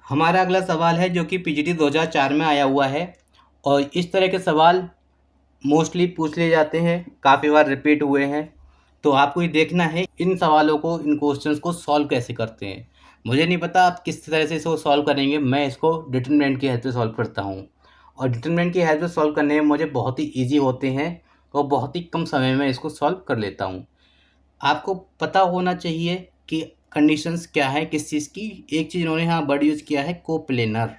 हमारा अगला सवाल है जो कि पीजीटी 2004 में आया हुआ है और इस तरह के सवाल मोस्टली पूछ लिए जाते हैं, काफ़ी बार रिपीट हुए हैं। तो आपको ये देखना है इन सवालों को, इन क्वेश्चंस को सॉल्व कैसे करते हैं। मुझे नहीं पता आप किस तरह से इसको सॉल्व करेंगे, मैं इसको डिटरमिनेंट की हेल्प से सॉल्व करता हूँ और डिटरमिनेंट की हेल्प से सॉल्व करने में मुझे बहुत ही ईजी होते हैं और बहुत ही कम समय में इसको सॉल्व कर लेता हूँ। आपको पता होना चाहिए कि कंडीशंस क्या है किस चीज़ की। एक चीज़ इन्होंने यहाँ वर्ड यूज़ किया है कोप्लेनर।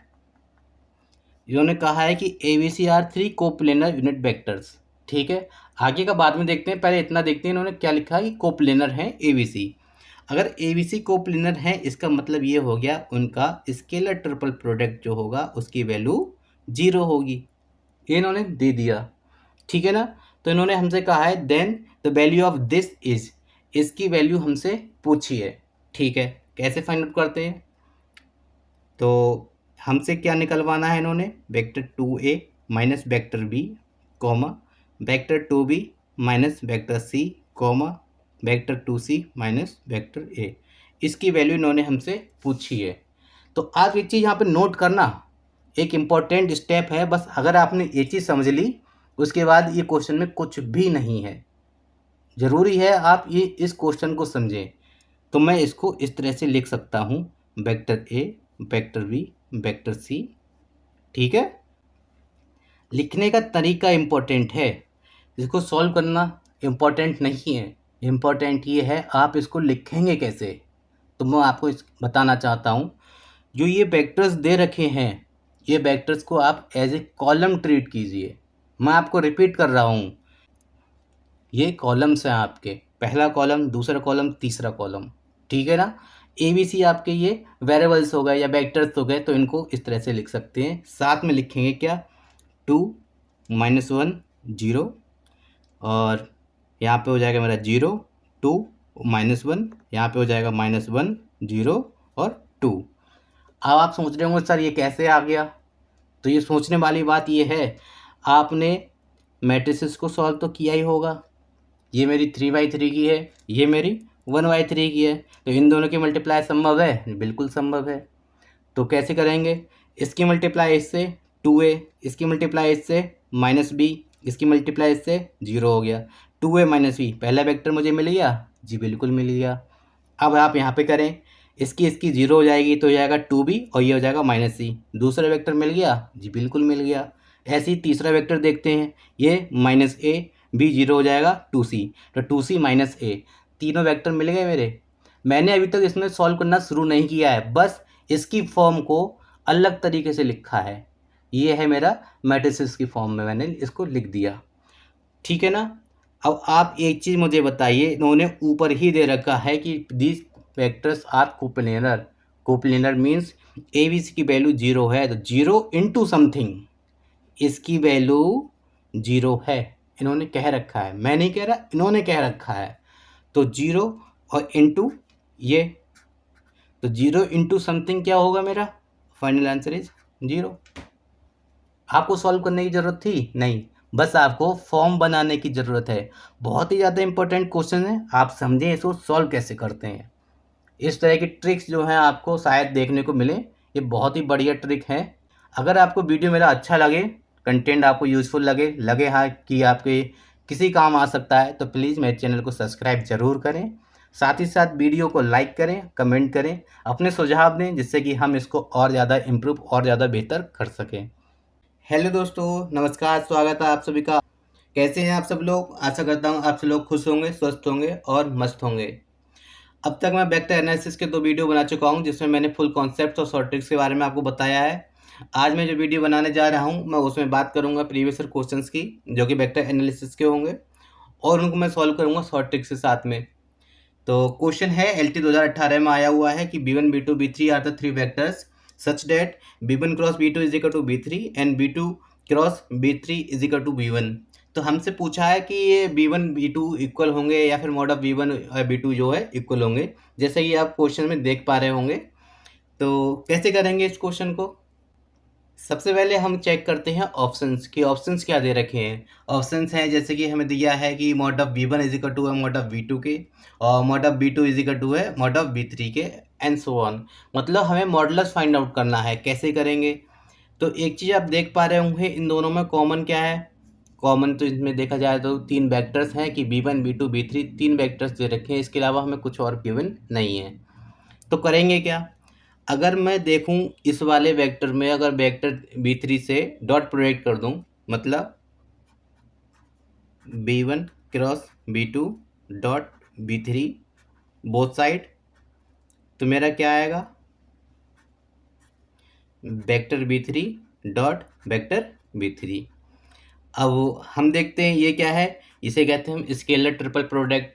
इन्होंने कहा है कि ABC are 3 coplanar unit vectors. ठीक है, आगे का बाद में देखते हैं, पहले इतना देखते हैं इन्होंने क्या लिखा है कि कोप्लेनर है ABC। अगर ABC कोप्लेनर है इसका मतलब ये हो गया उनका स्केलर ट्रिपल प्रोडक्ट जो होगा उसकी वैल्यू 0 होगी। ये इन्होंने दे दिया, ठीक है ना। तो इन्होंने हमसे कहा है then the value of this is, इसकी वैल्यू हमसे पूछी है। ठीक है, कैसे फाइंड आउट करते हैं? तो हमसे क्या निकलवाना है इन्होंने, vector 2a minus vector b comma vector 2b minus vector c comma vector 2c minus vector a, इसकी वैल्यू इन्होंने हमसे पूछी है। तो आप एक चीज़ यहाँ पे नोट करना, एक इम्पॉर्टेंट स्टेप है, बस अगर आपने ये चीज़ समझ ली उसके बाद ये क्वेश्चन में कुछ भी नहीं है। ज़रूरी है आप ये इस क्वेश्चन को समझें। तो मैं इसको इस तरह से लिख सकता हूँ, vector a vector b vector c। ठीक है, लिखने का तरीका इम्पोर्टेंट है, इसको सॉल्व करना इम्पोर्टेंट नहीं है। इम्पोर्टेंट ये है आप इसको लिखेंगे कैसे। तो मैं आपको बताना चाहता हूँ, जो ये वेक्टर्स दे रखे हैं ये वेक्टर्स को आप एज ए कॉलम ट्रीट कीजिए। मैं आपको रिपीट कर रहा हूँ, ये कॉलम्स हैं आपके, पहला कॉलम, दूसरा कॉलम, तीसरा कॉलम। ठीक है ना। ABC आपके ये वेरिएबल्स हो गए या वेक्टर्स हो गए, तो इनको इस तरह से लिख सकते हैं। साथ में लिखेंगे क्या, 2 -1 0 और यहाँ पे हो जाएगा मेरा 0 2 -1, यहाँ पे हो जाएगा -1 0 और 2। अब आप सोच रहे होंगे सर ये कैसे आ गया। तो ये सोचने वाली बात ये है, आपने मैट्रिसेस को सॉल्व तो किया ही होगा। ये मेरी 3/3 की है, ये मेरी 1/3 की है, तो इन दोनों की मल्टीप्लाई संभव है? बिल्कुल संभव है। तो कैसे करेंगे, इसकी मल्टीप्लाई इससे 2a, इसकी मल्टीप्लाई इससे -b, इसकी मल्टीप्लाई इससे 0 हो गया। 2a -b पहला वेक्टर मुझे मिल गया, जी बिल्कुल मिल गया। अब आप यहाँ पे करें, इसकी 0 हो जाएगी तो हो जाएगा 2b और ये हो जाएगा -c। दूसरा वेक्टर मिल गया, जी बिल्कुल मिल गया। ऐसे ही तीसरा वेक्टर देखते हैं, ये -a b 0 हो जाएगा 2c, तो 2c -a, तीनों वेक्टर मिल गए मेरे। मैंने अभी तक इसमें सॉल्व करना शुरू नहीं किया है, बस इसकी फॉर्म को अलग तरीके से लिखा है। ये है मेरा मैट्रिसेस की फॉर्म में मैंने इसको लिख दिया। ठीक है ना। अब आप एक चीज़ मुझे बताइए, इन्होंने ऊपर ही दे रखा है कि these vectors are coplanar. Coplanar means ABC की वैल्यू 0 है, तो 0 इंटू समथिंग, इसकी वैल्यू 0 है। इन्होंने कह रखा है, मैं नहीं कह रहा, इन्होंने कह रखा है। तो 0 और इंटू ये, तो 0 इंटू समथिंग क्या होगा मेरा, फाइनल आंसर इज 0। आपको सॉल्व करने की ज़रूरत थी नहीं, बस आपको फॉर्म बनाने की ज़रूरत है। बहुत ही ज़्यादा इंपॉर्टेंट क्वेश्चन है, आप समझें इसको सॉल्व कैसे करते हैं। इस तरह की ट्रिक्स जो हैं आपको शायद देखने को मिले, ये बहुत ही बढ़िया ट्रिक है। अगर आपको वीडियो मेरा अच्छा लगे, कंटेंट आपको यूज़फुल लगे हाँ कि आपके किसी काम आ सकता है, तो प्लीज़ मेरे चैनल को सब्सक्राइब ज़रूर करें। साथ ही साथ वीडियो को लाइक करें, कमेंट करें, अपने सुझाव दें, जिससे कि हम इसको और ज़्यादा इम्प्रूव और ज़्यादा बेहतर कर सकें। हेलो दोस्तों, नमस्कार, स्वागत है आप सभी का। कैसे हैं आप सब लोग? आशा करता हूँ आप सब लोग खुश होंगे, स्वस्थ होंगे और मस्त होंगे। अब तक मैं वेक्टर एनालिसिस के 2 वीडियो बना चुका हूँ, जिसमें मैंने फुल कॉन्सेप्ट और शॉर्ट ट्रिक्स के बारे में आपको बताया है। आज मैं जो वीडियो बनाने जा रहा हूँ, मैं उसमें बात करूँगा प्रीवियस ईयर क्वेश्चंस की, जो कि वेक्टर एनालिसिस के होंगे, और उनको मैं सॉल्व करूँगा शॉर्ट ट्रिक्स के साथ में। तो क्वेश्चन है LT 2018 में आया हुआ है कि B1 B2 B3 are the 3 vectors such that B1 cross B2 is equal to B3 and B2 cross B3 is equal to B1। तो हमसे पूछा है कि ये B1 B2 इक्वल होंगे या फिर मॉड ऑफ B1 और B2 जो है इक्वल होंगे, जैसे कि आप क्वेश्चन में देख पा रहे होंगे। तो कैसे करेंगे इस क्वेश्चन को? सबसे पहले हम चेक करते हैं ऑप्शंस कि ऑप्शंस क्या दे रखे हैं। ऑप्शंस हैं जैसे कि हमें दिया है कि mod of B1 is equal to है मॉड ऑफ B2 के, और mod of B2 is equal to है मॉड ऑफ B3 के, एंड सो ऑन। मतलब हमें मॉडुलस फाइंड आउट करना है। कैसे करेंगे? तो एक चीज़ आप देख पा रहे होंगे, इन दोनों में कॉमन क्या है? कॉमन तो इसमें देखा जाए तो 3 वेक्टर्स हैं कि b1 b2 b3, 3 वेक्टर्स दे रखे हैं। इसके अलावा हमें कुछ और गिवन नहीं है। तो करेंगे क्या? अगर मैं देखूं इस वाले वेक्टर में, अगर वेक्टर b3 से डॉट प्रोडक्ट कर दूं, मतलब b1 cross b2 dot b3 both side, तो मेरा क्या आएगा? Vector b3 dot vector b3। अब हम देखते हैं ये क्या है। इसे कहते हैं हम स्केलर ट्रिपल प्रोडक्ट।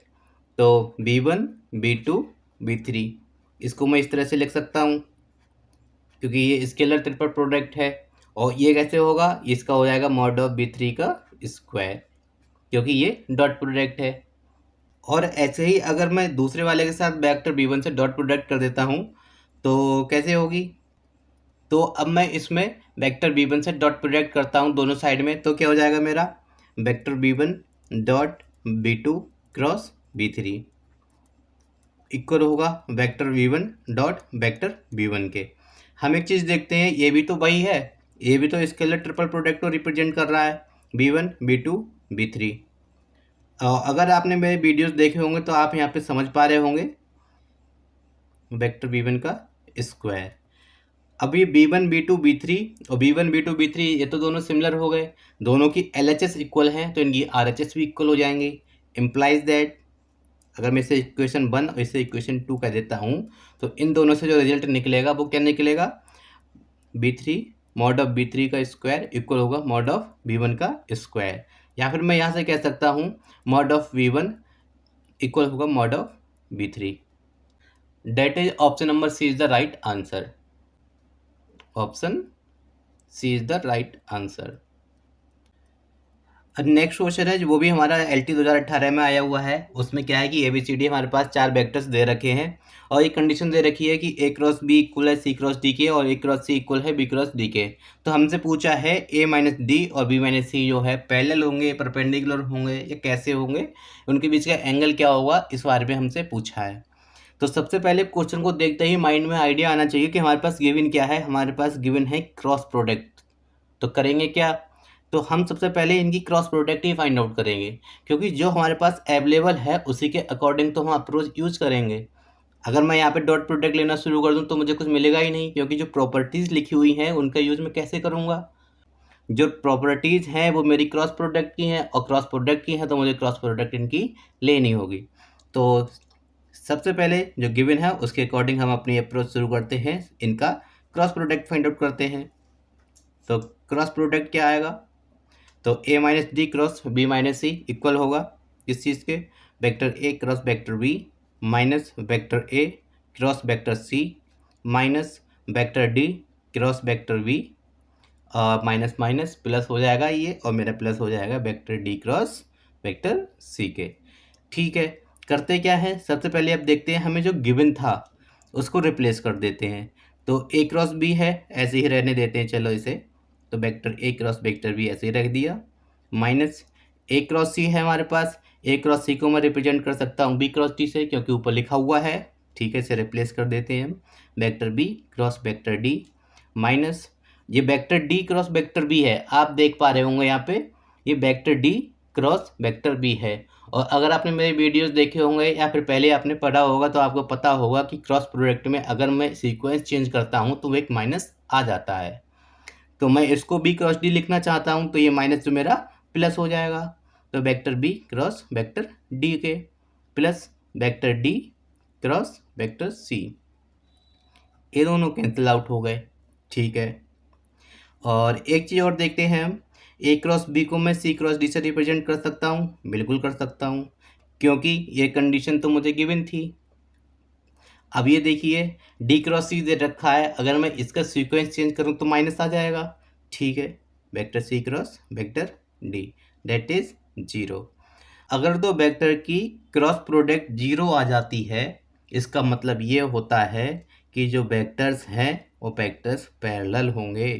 तो b1 b2 b3, इसको मैं इस तरह से लिख सकता हूँ क्योंकि ये स्केलर ट्रिपल प्रोडक्ट है। और ये कैसे होगा? इसका हो जाएगा मॉड ऑफ b3 का स्क्वायर, क्योंकि ये डॉट प्रोडक्ट है। और ऐसे ही अगर मैं दूसरे वाले के साथ वेक्टर b1 से डॉट प्रोडक्ट कर देता हूँ तो कैसे होगी? तो अब मैं इसमें वेक्टर b1 से डॉट प्रोडक्ट करता हूँ दोनों साइड में, तो क्या हो जाएगा मेरा? Vector b1 dot b2 cross b3 equal होगा vector v1 dot vector b1 के। हम एक चीज़ देखते हैं, ये भी तो वही है, ये भी तो स्केलर ट्रिपल प्रोडक्ट को रिप्रेजेंट कर रहा है, b1 b2 b3। अगर आपने मेरे वीडियोस देखे होंगे तो आप यहाँ पे समझ पा रहे होंगे वेक्टर b1 का स्क्वायर। अब ये b1 b2 b3 और b1 b2 b3 ये तो दोनों सिमिलर हो गए, दोनों की LHS इक्वल हैं तो इनकी RHS भी इक्वल हो जाएंगी। इम्प्लाइज दैट अगर मैं इसे इक्वेशन 1 और इसे इक्वेशन 2 कह देता हूँ तो इन दोनों से जो रिजल्ट निकलेगा वो क्या निकलेगा? b3 मॉड ऑफ b3 का स्क्वायर इक्वल होगा मॉड ऑफ b1 का स्क्वायर। या फिर मैं यहाँ से कह सकता हूँ मॉड ऑफ v1 इक्वल होगा mod of b3। That is option number C is the right answer. Option C is the right answer. Next question है, वो भी हमारा LT 2018 में आया हुआ है। उसमें क्या है कि ABCD हमारे पास 4 वेक्टर्स दे रखे हैं और एक कंडीशन दे रखी है कि A क्रॉस B इक्वल है C क्रॉस D के और A क्रॉस C इक्वल है B क्रॉस D के। तो हमसे पूछा है A माइनस D और B माइनस C जो है पैरेलल होंगे, परपेंडिकुलर होंगे या कैसे होंगे, उनके बीच का एंगल क्या होगा, इस बारे में हमसे पूछा है। तो सबसे पहले क्वेश्चन को देखते ही माइंड में आइडिया आना चाहिए कि हमारे पास गिवन क्या है। हमारे पास गिवन है क्रॉस प्रोडक्ट। तो करेंगे क्या? तो हम सबसे पहले इनकी क्रॉस प्रोडक्ट ही फाइंड आउट करेंगे, क्योंकि जो हमारे पास अवेलेबल है उसी के अकॉर्डिंग तो हम अप्रोच यूज करेंगे। अगर मैं यहाँ पे डॉट प्रोडक्ट लेना शुरू कर दूँ तो मुझे कुछ मिलेगा ही नहीं, क्योंकि जो प्रॉपर्टीज़ लिखी हुई हैं उनका यूज़ मैं कैसे करूँगा? जो प्रॉपर्टीज़ हैं वो मेरी क्रॉस प्रोडक्ट की हैं और क्रॉस प्रोडक्ट की हैं तो मुझे क्रॉस प्रोडक्ट इनकी लेनी होगी। तो सबसे पहले जो गिवन है उसके अकॉर्डिंग हम अपनी अप्रोच शुरू करते हैं, इनका क्रॉस प्रोडक्ट फाइंड आउट करते हैं। तो क्रॉस प्रोडक्ट क्या आएगा? तो a minus d cross b minus c इक्वल होगा किस चीज़ के? Vector a cross vector b minus vector a cross vector c minus vector d cross vector b, minus minus plus हो जाएगा ये और मेरा प्लस हो जाएगा vector d cross vector c के। ठीक है, करते क्या है, सबसे पहले अब देखते हैं हमें जो गिवन था उसको रिप्लेस कर देते हैं। तो a क्रॉस b है, ऐसे ही रहने देते हैं, चलो इसे। तो vector a cross vector b ऐसे ही रख दिया, माइनस a क्रॉस c है हमारे पास। a क्रॉस c को मैं रिप्रेजेंट कर सकता हूँ b क्रॉस d से, क्योंकि ऊपर लिखा हुआ है। ठीक है, इसे रिप्लेस कर देते हैं हम। Vector b cross vector d minus ये vector d cross vector b है, आप देख पा रहे होंगे यहाँ पे ये vector d cross vector b है। और अगर आपने मेरे वीडियोस देखे होंगे या फिर पहले आपने पढ़ा होगा तो आपको पता होगा कि क्रॉस प्रोडक्ट में अगर मैं सीक्वेंस चेंज करता हूँ तो वो एक माइनस आ जाता है। तो मैं इसको b क्रॉस d लिखना चाहता हूँ तो ये माइनस जो मेरा प्लस हो जाएगा। तो vector b cross vector d के plus vector d cross vector c, ये दोनों कैंसिल आउट हो गए। ठीक है, और एक चीज़ और देखते हैं हम, ए क्रॉस बी को मैं सी क्रॉस डी से रिप्रेजेंट कर सकता हूँ, बिल्कुल कर सकता हूँ, क्योंकि ये कंडीशन तो मुझे गिवन थी। अब ये देखिए डी क्रॉस सी दे रखा है, अगर मैं इसका सीक्वेंस चेंज करूँ तो माइनस आ जाएगा। ठीक है, vector C cross vector d that is 0। अगर दो वेक्टर की क्रॉस प्रोडक्ट 0 आ जाती है, इसका मतलब ये होता है कि जो वेक्टर्स हैं वो वेक्टर्स पैरेलल होंगे।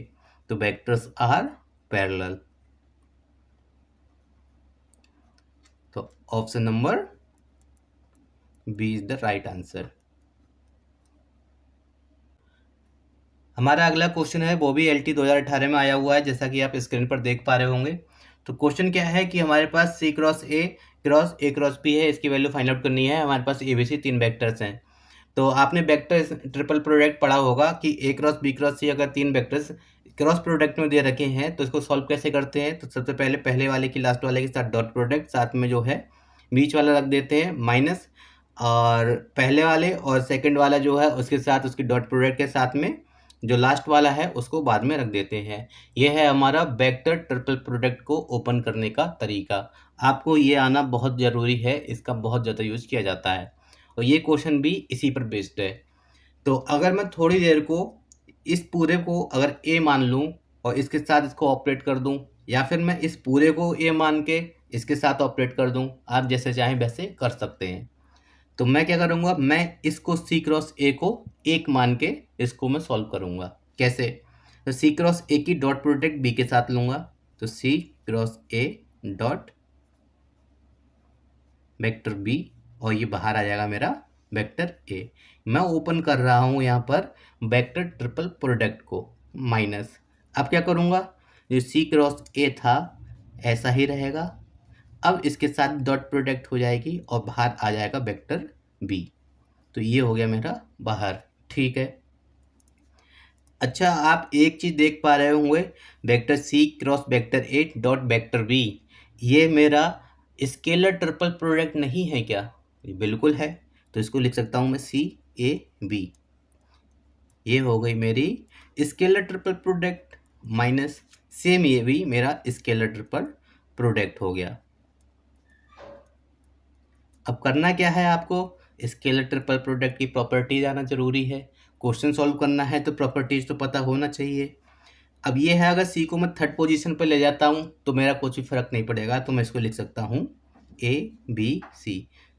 तो वेक्टर्स आर पैरेलल। तो option number B is the right answer. हमारा अगला क्वेश्चन है, वो भी LT 2018 में आया हुआ है, जैसा कि आप स्क्रीन पर देख पा रहे होंगे। तो क्वेश्चन क्या है कि हमारे पास C cross A cross A cross B है, इसकी वैल्यू फाइंड आउट करनी है। हमारे पास ABC 3 वेक्टर्स हैं। तो आपने वेक्टर ट्रिपल प्रोडक्ट पढ़ा होगा कि A cross B cross C अगर 3 वेक्टर्स क्रॉस प्रोडक्ट में दे रखे हैं तो इसको सॉल्व कैसे करते हैं। तो सबसे पहले पहले वाले की लास्ट वाले के साथ डॉट प्रोडक्ट, साथ में जो है बीच वाला रख देते हैं माइनस, और पहले वाले और सेकंड वाला जो है उसके साथ उसकी डॉट प्रोडक्ट के साथ में जो लास्ट वाला है उसको बाद में रख देते हैं। यह है हमारा वेक्टर ट्रिपल प्रोडक्ट को ओपन करने का तरीका। आपको ये आना बहुत ज़रूरी है, इसका बहुत ज़्यादा यूज़ किया जाता है और ये क्वेश्चन भी इसी पर बेस्ड है। तो अगर मैं थोड़ी देर को इस पूरे को अगर ए मान लूँ और इसके साथ इसको ऑपरेट कर दूँ, या फिर मैं इस पूरे को ए मान के इसके साथ ऑपरेट कर दूँ, आप जैसे चाहें वैसे कर सकते हैं। तो मैं क्या करूँगा, मैं इसको C क्रॉस A को 1 मान के इसको मैं सॉल्व करूँगा। कैसे? तो C क्रॉस A की डॉट प्रोडक्ट B के साथ लूँगा, तो C cross A dot vector B, और ये बाहर आ जाएगा मेरा वेक्टर A। मैं ओपन कर रहा हूँ यहाँ पर वेक्टर ट्रिपल प्रोडक्ट को माइनस। अब क्या करूँगा, जो C क्रॉस A था ऐसा ही रहेगा, अब इसके साथ डॉट प्रोडक्ट हो जाएगी और बाहर आ जाएगा वेक्टर B। तो ये हो गया मेरा बाहर। ठीक है। अच्छा, आप एक चीज़ देख पा रहे होंगे, vector C cross vector A dot vector B, ये मेरा स्केलर ट्रिपल प्रोडक्ट नहीं है क्या? ये बिल्कुल है। तो इसको लिख सकता हूँ मैं CAB। ये हो गई मेरी scalar triple product minus same ये भी मेरा स्केलर ट्रिपल प्रोडक्ट हो गया। अब करना क्या है आपको, स्केलर ट्रिपल प्रोडक्ट की प्रॉपर्टीज आना जरूरी है। क्वेश्चन सॉल्व करना है तो प्रॉपर्टीज तो पता होना चाहिए। अब ये है, अगर सी को मैं थर्ड पोजीशन पर ले जाता हूँ तो मेरा कुछ भी फर्क नहीं पड़ेगा, तो मैं इसको लिख सकता हूँ ABC।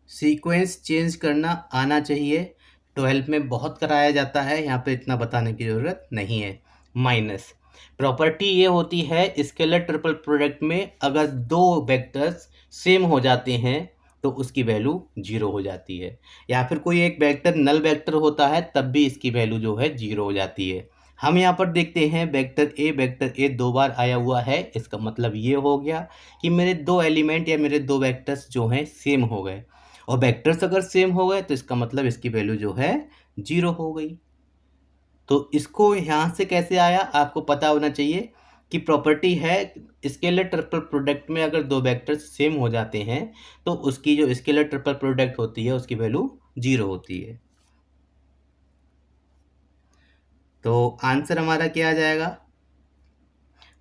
सीक्वेंस चेंज करना आना चाहिए, 12 में बहुत कराया जाता है, यहाँ पे इतना बताने की ज़रूरत नहीं है। माइनस प्रॉपर्टी ये होती है स्केलर ट्रिपल प्रोडक्ट में, अगर दो वेक्टर्स सेम हो जाते हैं तो उसकी वैल्यू 0 हो जाती है, या फिर कोई एक वेक्टर नल वेक्टर होता है तब भी इसकी वैल्यू जो है 0 हो जाती है। हम यहाँ पर देखते हैं वेक्टर ए 2 बार आया हुआ है, इसका मतलब ये हो गया कि मेरे दो एलिमेंट या मेरे दो वेक्टर्स जो हैं सेम हो गए, और वेक्टर्स अगर सेम हो गए तो इसका मतलब इसकी वैल्यू जो है 0 हो गई। तो इसको यहाँ से कैसे आया आपको पता होना चाहिए कि प्रॉपर्टी है स्केलर ट्रिपल प्रोडक्ट में अगर दो वेक्टर्स सेम हो जाते हैं तो उसकी जो स्केलर ट्रिपल प्रोडक्ट होती है उसकी वैल्यू 0 होती है। तो आंसर हमारा क्या आ जाएगा,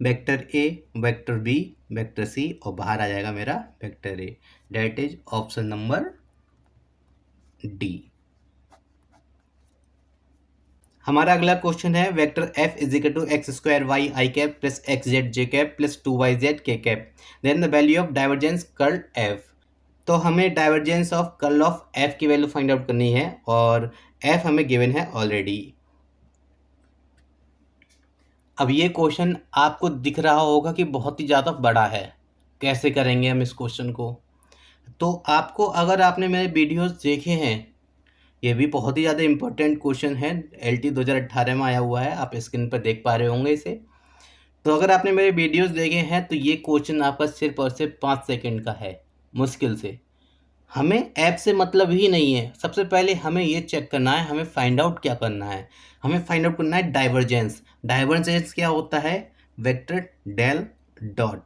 वेक्टर ए, वेक्टर बी, वेक्टर सी, और बाहर आ जाएगा मेरा vector a. That is option number D. हमारा अगला क्वेश्चन है, vector f is equal to x square y i cap plus x z j cap plus 2yz k cap, then the value of divergence curl f। तो हमें divergence of curl of f की value find out करनी है, और f हमें given है already. अब ये क्वेश्चन आपको दिख रहा होगा कि बहुत ही ज़्यादा बड़ा है, कैसे करेंगे हम इस क्वेश्चन को। तो आपको, अगर आपने मेरे वीडियोस देखे हैं, ये भी बहुत ही ज़्यादा इम्पोर्टेंट क्वेश्चन है, LT 2018 में आया हुआ है, आप स्क्रीन पर देख पा रहे होंगे इसे। तो अगर आपने मेरे वीडियोस देखे हैं तो ये क्वेश्चन आपका सिर्फ और सिर्फ 5 सेकंड का है मुश्किल से। हमें ऐप से मतलब ही नहीं है, सबसे पहले हमें ये चेक करना है, हमें फाइंड आउट क्या करना है, हमें फाइंड आउट करना है डाइवर्जेंस। डाइवर्जेंस क्या होता है, वेक्टर डेल डॉट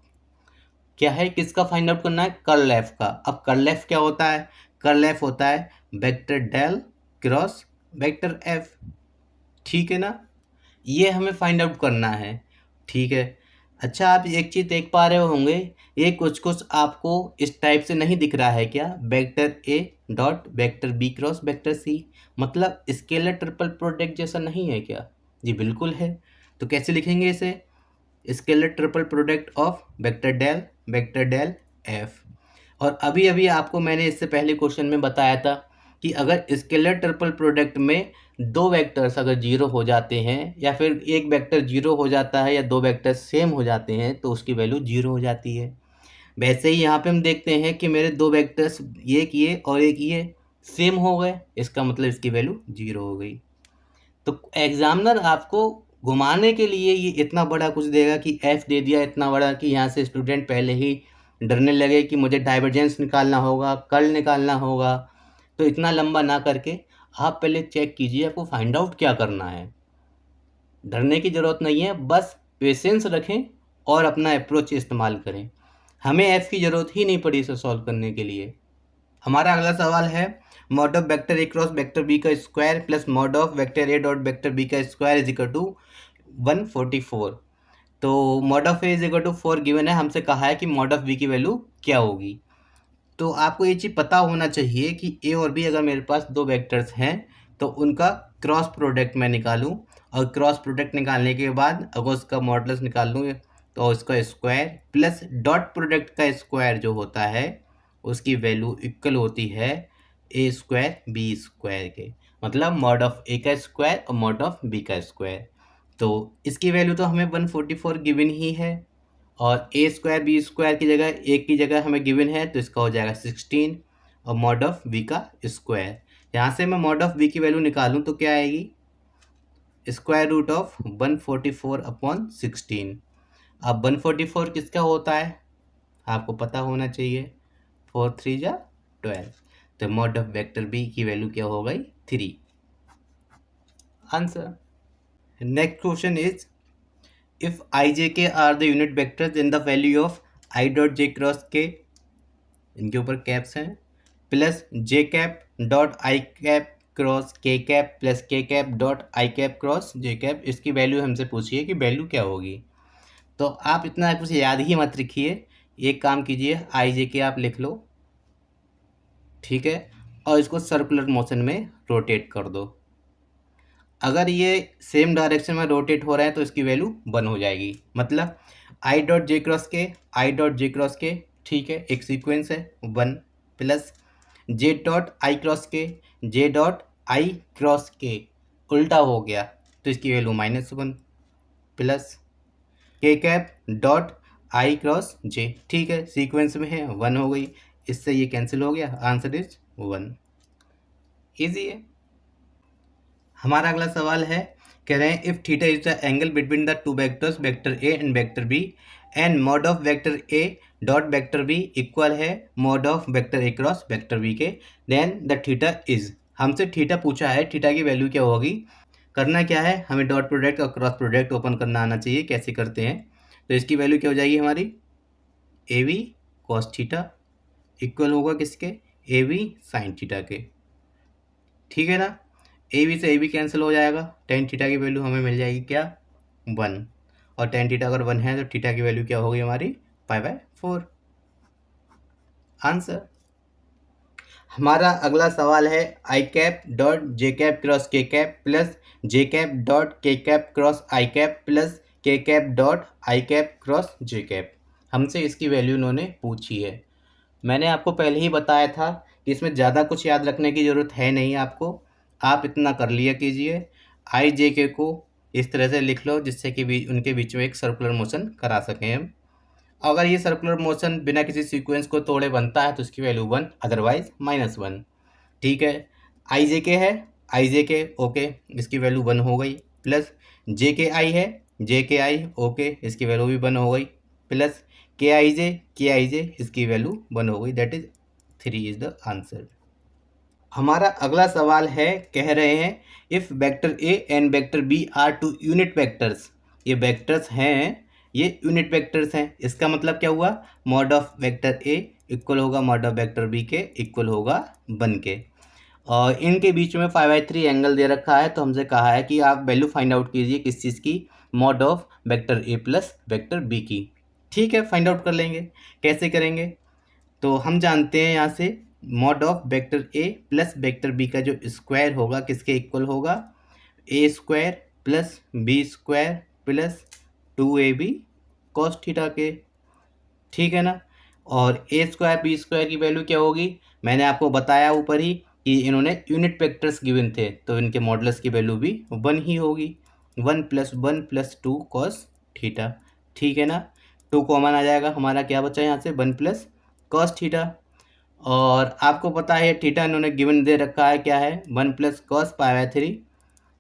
क्या है, किसका फाइंड आउट करना है, कर्ल एफ का। अब कर्ल एफ क्या होता है, कर्ल एफ होता है vector del cross vector f. ठीक है ना, ये हमें फाइंड आउट करना है। ठीक है। अच्छा, आप एक चीज़ देख पा रहे होंगे, ये कुछ कुछ आपको इस टाइप से नहीं दिख रहा है क्या, वेक्टर ए dot vector B cross vector c, मतलब स्केलर ट्रिपल प्रोडक्ट जैसा नहीं है क्या? जी बिल्कुल है। तो कैसे लिखेंगे इसे, scalar triple product of vector del f. और अभी अभी आपको मैंने इससे पहले क्वेश्चन में बताया था कि अगर स्केलर ट्रिपल प्रोडक्ट में दो वेक्टर्स अगर 0 हो जाते हैं, या फिर एक वेक्टर 0 हो जाता है, या दो वेक्टर सेम हो जाते हैं तो उसकी वैल्यू 0 हो जाती है। वैसे ही यहाँ पे हम देखते हैं कि मेरे दो वेक्टर्स एक ये और एक ये सेम हो गए, इसका मतलब इसकी वैल्यू 0 हो गई। तो एग्जामिनर आपको घुमाने के लिए ये इतना बड़ा कुछ देगा कि एफ दे दिया इतना बड़ा कि यहाँ से स्टूडेंट पहले ही डरने लगे कि मुझे डाइवर्जेंस निकालना होगा, कर्ल निकालना होगा। तो इतना लंबा ना करके आप पहले चेक कीजिए आपको फाइंड आउट क्या करना है। डरने की ज़रूरत नहीं है, बस पेशेंस रखें और अपना अप्रोच इस्तेमाल करें। हमें एफ की ज़रूरत ही नहीं पड़ी इसे सॉल्व करने के लिए। हमारा अगला सवाल है mod of vector A cross vector B का square plus mod of vector A dot vector B का स्क्वायर इज इक्वल टू 144। तो mod of A is equal to 4 given है, हमसे कहा है कि मॉड ऑफ बी की वैल्यू क्या होगी। तो आपको ये चीज़ पता होना चाहिए कि ए और बी अगर मेरे पास दो वेक्टर्स हैं तो उनका क्रॉस प्रोडक्ट मैं निकालूं, और क्रॉस प्रोडक्ट निकालने के बाद अगर उसका मॉडुलस निकाल लूँ तो उसका स्क्वायर प्लस डॉट प्रोडक्ट का स्क्वायर जो होता है उसकी वैल्यू इक्वल होती है ए स्क्वायर बी स्क्वायर के, मतलब मॉड ऑफ ए का स्क्वायर और मॉड ऑफ बी का स्क्वायर। तो इसकी वैल्यू तो हमें 144 गिवन ही है, और ए स्क्वायर बी स्क्वायर की जगह एक की जगह हमें गिवन है तो इसका हो जाएगा 16 और मॉड ऑफ बी का स्क्वायर। यहाँ से मैं मॉड ऑफ बी की वैल्यू निकालूँ तो क्या आएगी, स्क्वायर रूट ऑफ 144 अपॉन 16। अब 144 किसका होता है आपको पता होना चाहिए, 4 3 जा 12। तो मॉड ऑफ वेक्टर बी की वैल्यू क्या हो गई 3। Answer. Next question is if ijk are the unit vectors then the value of I dot j cross k, इनके ऊपर कैप्स हैं, plus j cap dot I cap cross k cap plus k cap dot I cap cross j cap, इसकी value हमसे पूछिए कि value क्या होगी। तो आप इतना कुछ याद ही मत रखिए, एक काम कीजिए आई जे के आप लिख लो, ठीक है, और इसको सर्कुलर मोशन में रोटेट कर दो। अगर ये सेम डायरेक्शन में रोटेट हो रहा है तो इसकी वैल्यू 1 हो जाएगी, मतलब आई डॉट जे क्रॉस के आई डॉट जे क्रॉस के, ठीक है, एक सीक्वेंस है 1 plus J dot I cross के जे डॉट आई क्रॉस के उल्टा हो गया तो इसकी value -1 plus K cap dot आई क्रॉस जे, ठीक है, सीक्वेंस में है 1 हो गई, इससे ये कैंसिल हो गया, आंसर इज 1। ईजी है। हमारा अगला सवाल है, कह रहे हैं if theta is the angle between the two vectors vector A and vector B and mod of vector A dot vector B equal है mod of vector A cross vector B के, देन द थीटा इज। हमसे theta पूछा है, theta की value क्या होगी। करना क्या है, हमें डॉट प्रोडक्ट और क्रॉस प्रोडक्ट ओपन करना आना चाहिए, कैसे करते हैं। तो इसकी वैल्यू क्या हो जाएगी हमारी, A V cos theta equal होगा किसके, ए वी साइन थीटा के, ठीक है ना। ए बी से ए बी कैंसिल हो जाएगा, टेन थीटा की वैल्यू हमें मिल जाएगी क्या 1, और टेन थीटा अगर 1 है तो थीटा की वैल्यू क्या होगी हमारी 5/4। आंसर। हमारा अगला सवाल है I cap dot J cap cross K cap plus J cap dot K cap cross I cap plus K cap dot I cap cross J cap. हमसे इसकी वैल्यू उन्होंने पूछी है। मैंने आपको पहले ही बताया था कि इसमें ज़्यादा कुछ याद रखने की ज़रूरत है नहीं आपको, आप इतना कर लिया कीजिए, आई जे के को इस तरह से लिख लो जिससे कि उनके बीच में एक सर्कुलर मोशन करा सकें हम। अगर ये सर्कुलर मोशन बिना किसी सीक्वेंस को तोड़े बनता है तो इसकी वैल्यू 1, अदरवाइज -1, ठीक है। आई जे के है, आई जे के ओके, इसकी वैल्यू 1 हो गई, प्लस जे के आई है, जे के आई ओके, इसकी वैल्यू भी 1 हो गई, प्लस के आई जे इसकी वैल्यू 1 हो गई, that is 3 is the answer. हमारा अगला सवाल है, कह रहे हैं if vector A and vector B are two unit vectors, ये वेक्टर्स हैं, ये यूनिट वेक्टर्स हैं, इसका मतलब क्या हुआ, mod of vector A equal होगा मॉड ऑफ वेक्टर बी के इक्वल होगा 1 के, और इनके बीच में 5/3 एंगल दे रखा है। तो हमसे कहा है कि आप वैल्यू फाइंड आउट कीजिए किस चीज़ की, mod of vector A plus vector B की, ठीक है, फाइंड आउट कर लेंगे। कैसे करेंगे, तो हम जानते हैं यहाँ से mod of vector A plus vector B का जो स्क्वायर होगा किसके इक्वल होगा, A square plus B square plus 2ab cos theta के, ठीक है ना। और ए स्क्वायर बी स्क्वायर की वैल्यू क्या होगी, मैंने आपको बताया ऊपर ही कि इन्होंने यूनिट वेक्टर्स गिवन थे तो इनके मॉडुलस की वैल्यू भी 1 ही होगी, 1 + 1 + 2 कॉस थीटा, ठीक है ना। 2 कॉमन आ जाएगा, हमारा क्या बचा यहाँ से 1 + कॉस थीटा, और आपको पता है थीटा इन्होंने गिवन दे रखा है क्या है 1 + cos π/3,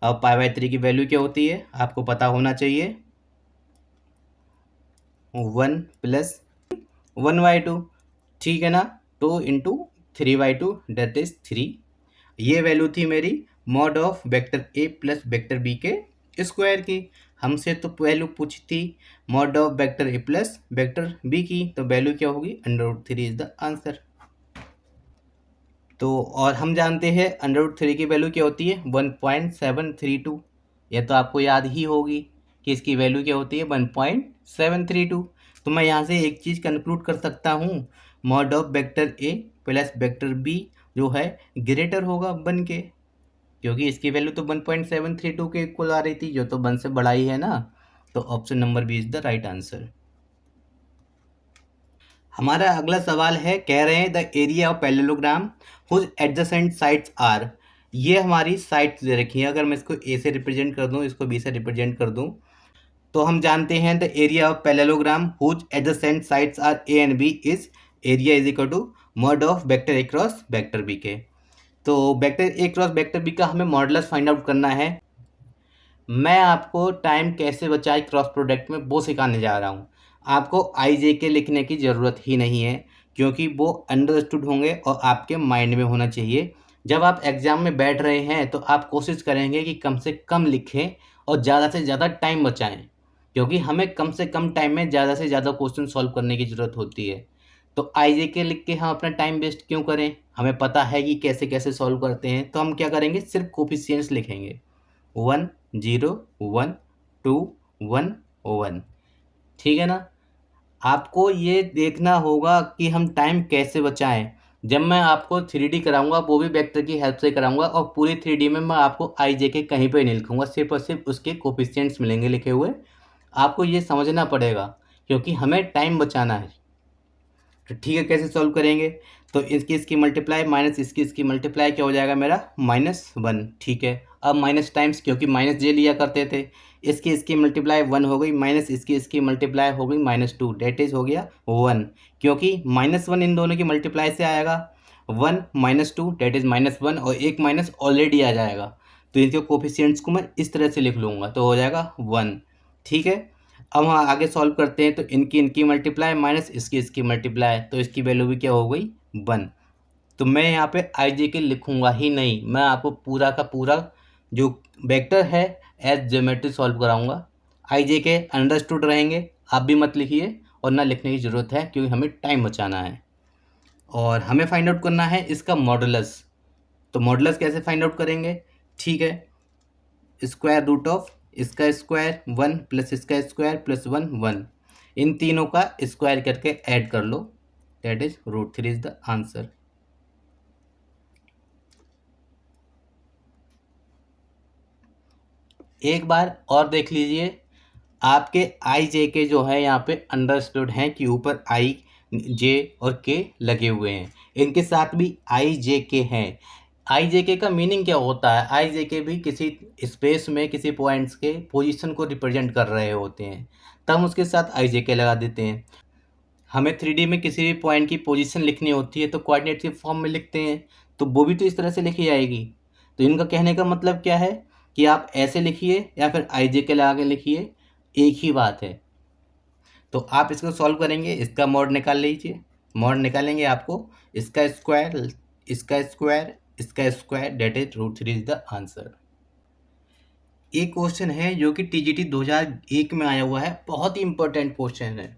अब π/3 की वैल्यू क्या होती है आपको पता होना चाहिए, 1 + 1/2, ठीक है ना। 2 × 3/2 दैट इज 3। ये वैल्यू थी मेरी mod of vector A plus vector B के स्क्वायर की। हमसे तो वैल्यू पूछी थी mod of vector A plus vector B की, तो वैल्यू क्या होगी, √3 इज द आंसर। तो और हम जानते हैं √3 की वैल्यू क्या होती है, 1.732। यह तो आपको याद ही होगी कि इसकी वैल्यू क्या होती है, 1.732। तो मैं यहाँ से एक चीज़ कंक्लूड कर सकता हूँ, mod of vector A plus vector B जो है ग्रेटर होगा 1 के, क्योंकि इसकी वैल्यू तो 1.732 के इक्वल आ रही थी, जो तो 1 से बड़ा ही है ना। तो option number B is the right answer. हमारा अगला सवाल है, कह रहे हैं the area of parallelogram whose adjacent sides are. ये हमारी साइड्स दे रखी है, अगर मैं इसको ए से रिप्रेजेंट कर दूं, इसको बी से रिप्रेजेंट कर दूं, तो हम जानते हैं the area of parallelogram whose adjacent sides are A and B is area is equal to mod of vector A cross vector B के। तो vector A cross vector B का हमें मॉडुलस फाइंड आउट करना है। मैं आपको time कैसे बचाए क्रॉस प्रोडक्ट में वो सिखाने जा रहा हूँ। आपको आई जे के लिखने की ज़रूरत ही नहीं है, क्योंकि वो अंडरस्टूड होंगे और आपके माइंड में होना चाहिए। जब आप एग्ज़ाम में बैठ रहे हैं तो आप कोशिश करेंगे कि कम से कम लिखें और ज़्यादा से ज़्यादा टाइम बचाएं, क्योंकि हमें कम से कम टाइम में ज़्यादा से ज़्यादा क्वेश्चन सॉल्व करने की ज़रूरत होती है। तो आई जे के लिख के हम अपना टाइम वेस्ट क्यों करें, हमें पता है कि कैसे कैसे सॉल्व करते हैं। तो हम क्या करेंगे, सिर्फ कोफिशिएंट्स लिखेंगे, 1 0 1 2 1 1, ठीक है ना। आपको ये देखना होगा कि हम टाइम कैसे बचाएं। जब मैं आपको 3D कराऊंगा वो भी वेक्टर की हेल्प से कराऊंगा, और पूरी 3D में मैं आपको आई जे के कहीं पे नहीं लिखूंगा, सिर्फ और सिर्फ उसके कोफिशिएंट्स मिलेंगे लिखे हुए। आपको ये समझना पड़ेगा, क्योंकि हमें टाइम बचाना है। तो ठीक है, कैसे सॉल्व करेंगे, तो इसकी मल्टीप्लाई माइनस इसकी मल्टीप्लाई क्या हो जाएगा मेरा, -1, ठीक है। अब माइनस टाइम्स, क्योंकि माइनस जे लिया करते थे, इसकी मल्टीप्लाई 1 हो गई, माइनस इसकी मल्टीप्लाई हो गई -2, डेट इज हो गया 1, क्योंकि -1 इन दोनों की मल्टीप्लाई से आएगा, 1 -2 डेट इज -1, और एक माइनस ऑलरेडी आ जाएगा। तो इनके कोफिशिएंट्स को मैं इस तरह से लिख लूँगा, तो हो जाएगा 1, ठीक है। अब हम आगे सॉल्व करते हैं, तो इनकी मल्टीप्लाई माइनस इसकी मल्टीप्लाई, तो इसकी वैल्यू भी क्या हो गई, 1। तो मैं यहाँ पे आई जे के लिखूँगा ही नहीं, मैं आपको पूरा का पूरा जो वेक्टर है एज ज्योमेट्री सॉल्व कराऊंगा। आई जे के अंडरस्टूड रहेंगे, आप भी मत लिखिए और ना लिखने की ज़रूरत है, क्योंकि हमें टाइम बचाना है और हमें फाइंड आउट करना है इसका मॉडुलस। तो मॉडुलस कैसे फाइंड आउट करेंगे, ठीक है, स्क्वायर रूट ऑफ इसका स्क्वायर 1 प्लस इसका स्क्वायर प्लस 1 1, इन तीनों का स्क्वायर करके ऐड कर लो, that is √3 is the answer. एक बार और देख लीजिए, आपके आई जे के जो है यहाँ पे अंडरस्टूड हैं कि ऊपर आई जे और के लगे हुए हैं, इनके साथ भी आई जे के हैं। आई जे के का मीनिंग क्या होता है, आई जे के भी किसी स्पेस में किसी पॉइंट्स के पोजीशन को रिप्रेजेंट कर रहे होते हैं, तब हम उसके साथ आई जे के लगा देते हैं। हमें 3D में किसी भी पॉइंट की पोजीशन लिखनी होती है तो कोऑर्डिनेट के फॉर्म में लिखते हैं, तो वो भी तो इस तरह से लिखी जाएगी। तो इनका कहने का मतलब क्या है कि आप ऐसे लिखिए या फिर आई जे के लगा के लिखिए, एक ही बात है। तो आप इसको सॉल्व करेंगे, इसका मॉड निकाल लीजिए, मॉड निकालेंगे आपको इसका स्क्वायर इसका स्क्वायर इसका square, that is √3 is the answer. एक क्वेश्चन है जो कि TGT 2001 में आया हुआ है, बहुत ही इंपॉर्टेंट क्वेश्चन है।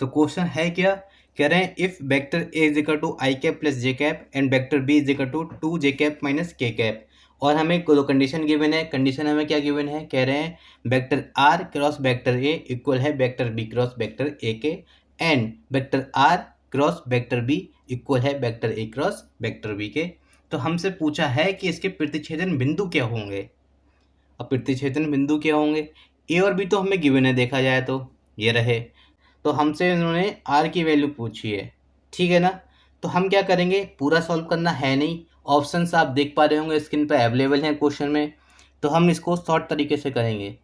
तो क्वेश्चन है क्या, कह रहे हैं if vector A is equal to I cap plus J cap and vector B is equal to 2 J cap minus K cap, और हमें दो कंडीशन गिवन है। कंडीशन हमें क्या गिवन है, कह रहे हैं vector R cross vector A equal है vector B cross vector A के, and vector R cross vector B equal है vector A cross vector B के। तो हमसे पूछा है कि इसके प्रतिच्छेदन बिंदु क्या होंगे। अब प्रतिच्छेदन बिंदु क्या होंगे, ए और बी तो हमें गिवन है, देखा जाए तो ये रहे, तो हमसे इन्होंने आर की वैल्यू पूछी है, ठीक है ना। तो हम क्या करेंगे, पूरा सॉल्व करना है नहीं, ऑप्शंस आप देख पा रहे होंगे स्क्रीन पर अवेलेबल हैं क्वेश्चन में, तो हम इसको शॉर्ट तरीके से करेंगे।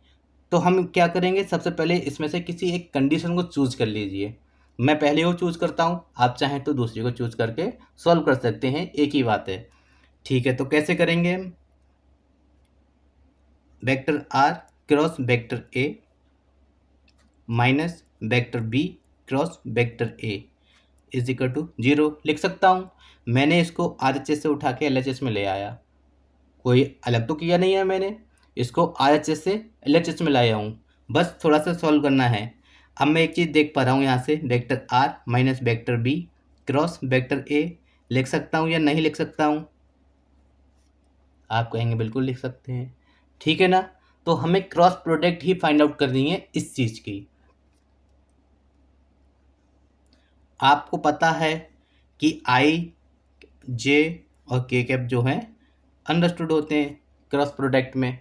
तो हम क्या करेंगे, सबसे पहले इसमें से किसी एक कंडीशन को चूज कर लीजिए। मैं पहले वो चूज करता हूँ, आप चाहें तो दूसरी को चूज करके सॉल्व कर सकते हैं, एक ही बात है, ठीक है। तो कैसे करेंगे, vector R cross vector A minus vector B cross vector A is equal to 0 लिख सकता हूँ। मैंने इसको RHS से उठा के LHS में ले आया, कोई अलग तो किया नहीं है मैंने, इसको RHS से LHS में लाया हूँ, बस थोड़ा सा सॉल्व करना है। अब मैं एक चीज़ देख पा रहा हूँ यहाँ से, vector R minus vector B cross vector A लिख सकता हूँ या नहीं लिख सकता हूँ? आप कहेंगे बिल्कुल लिख सकते हैं, ठीक है ना। तो हमें क्रॉस प्रोडक्ट ही फाइंड आउट करनी है इस चीज़ की। आपको पता है कि आई जे और के कैप जो हैं अंडरस्टूड होते हैं क्रॉस प्रोडक्ट में,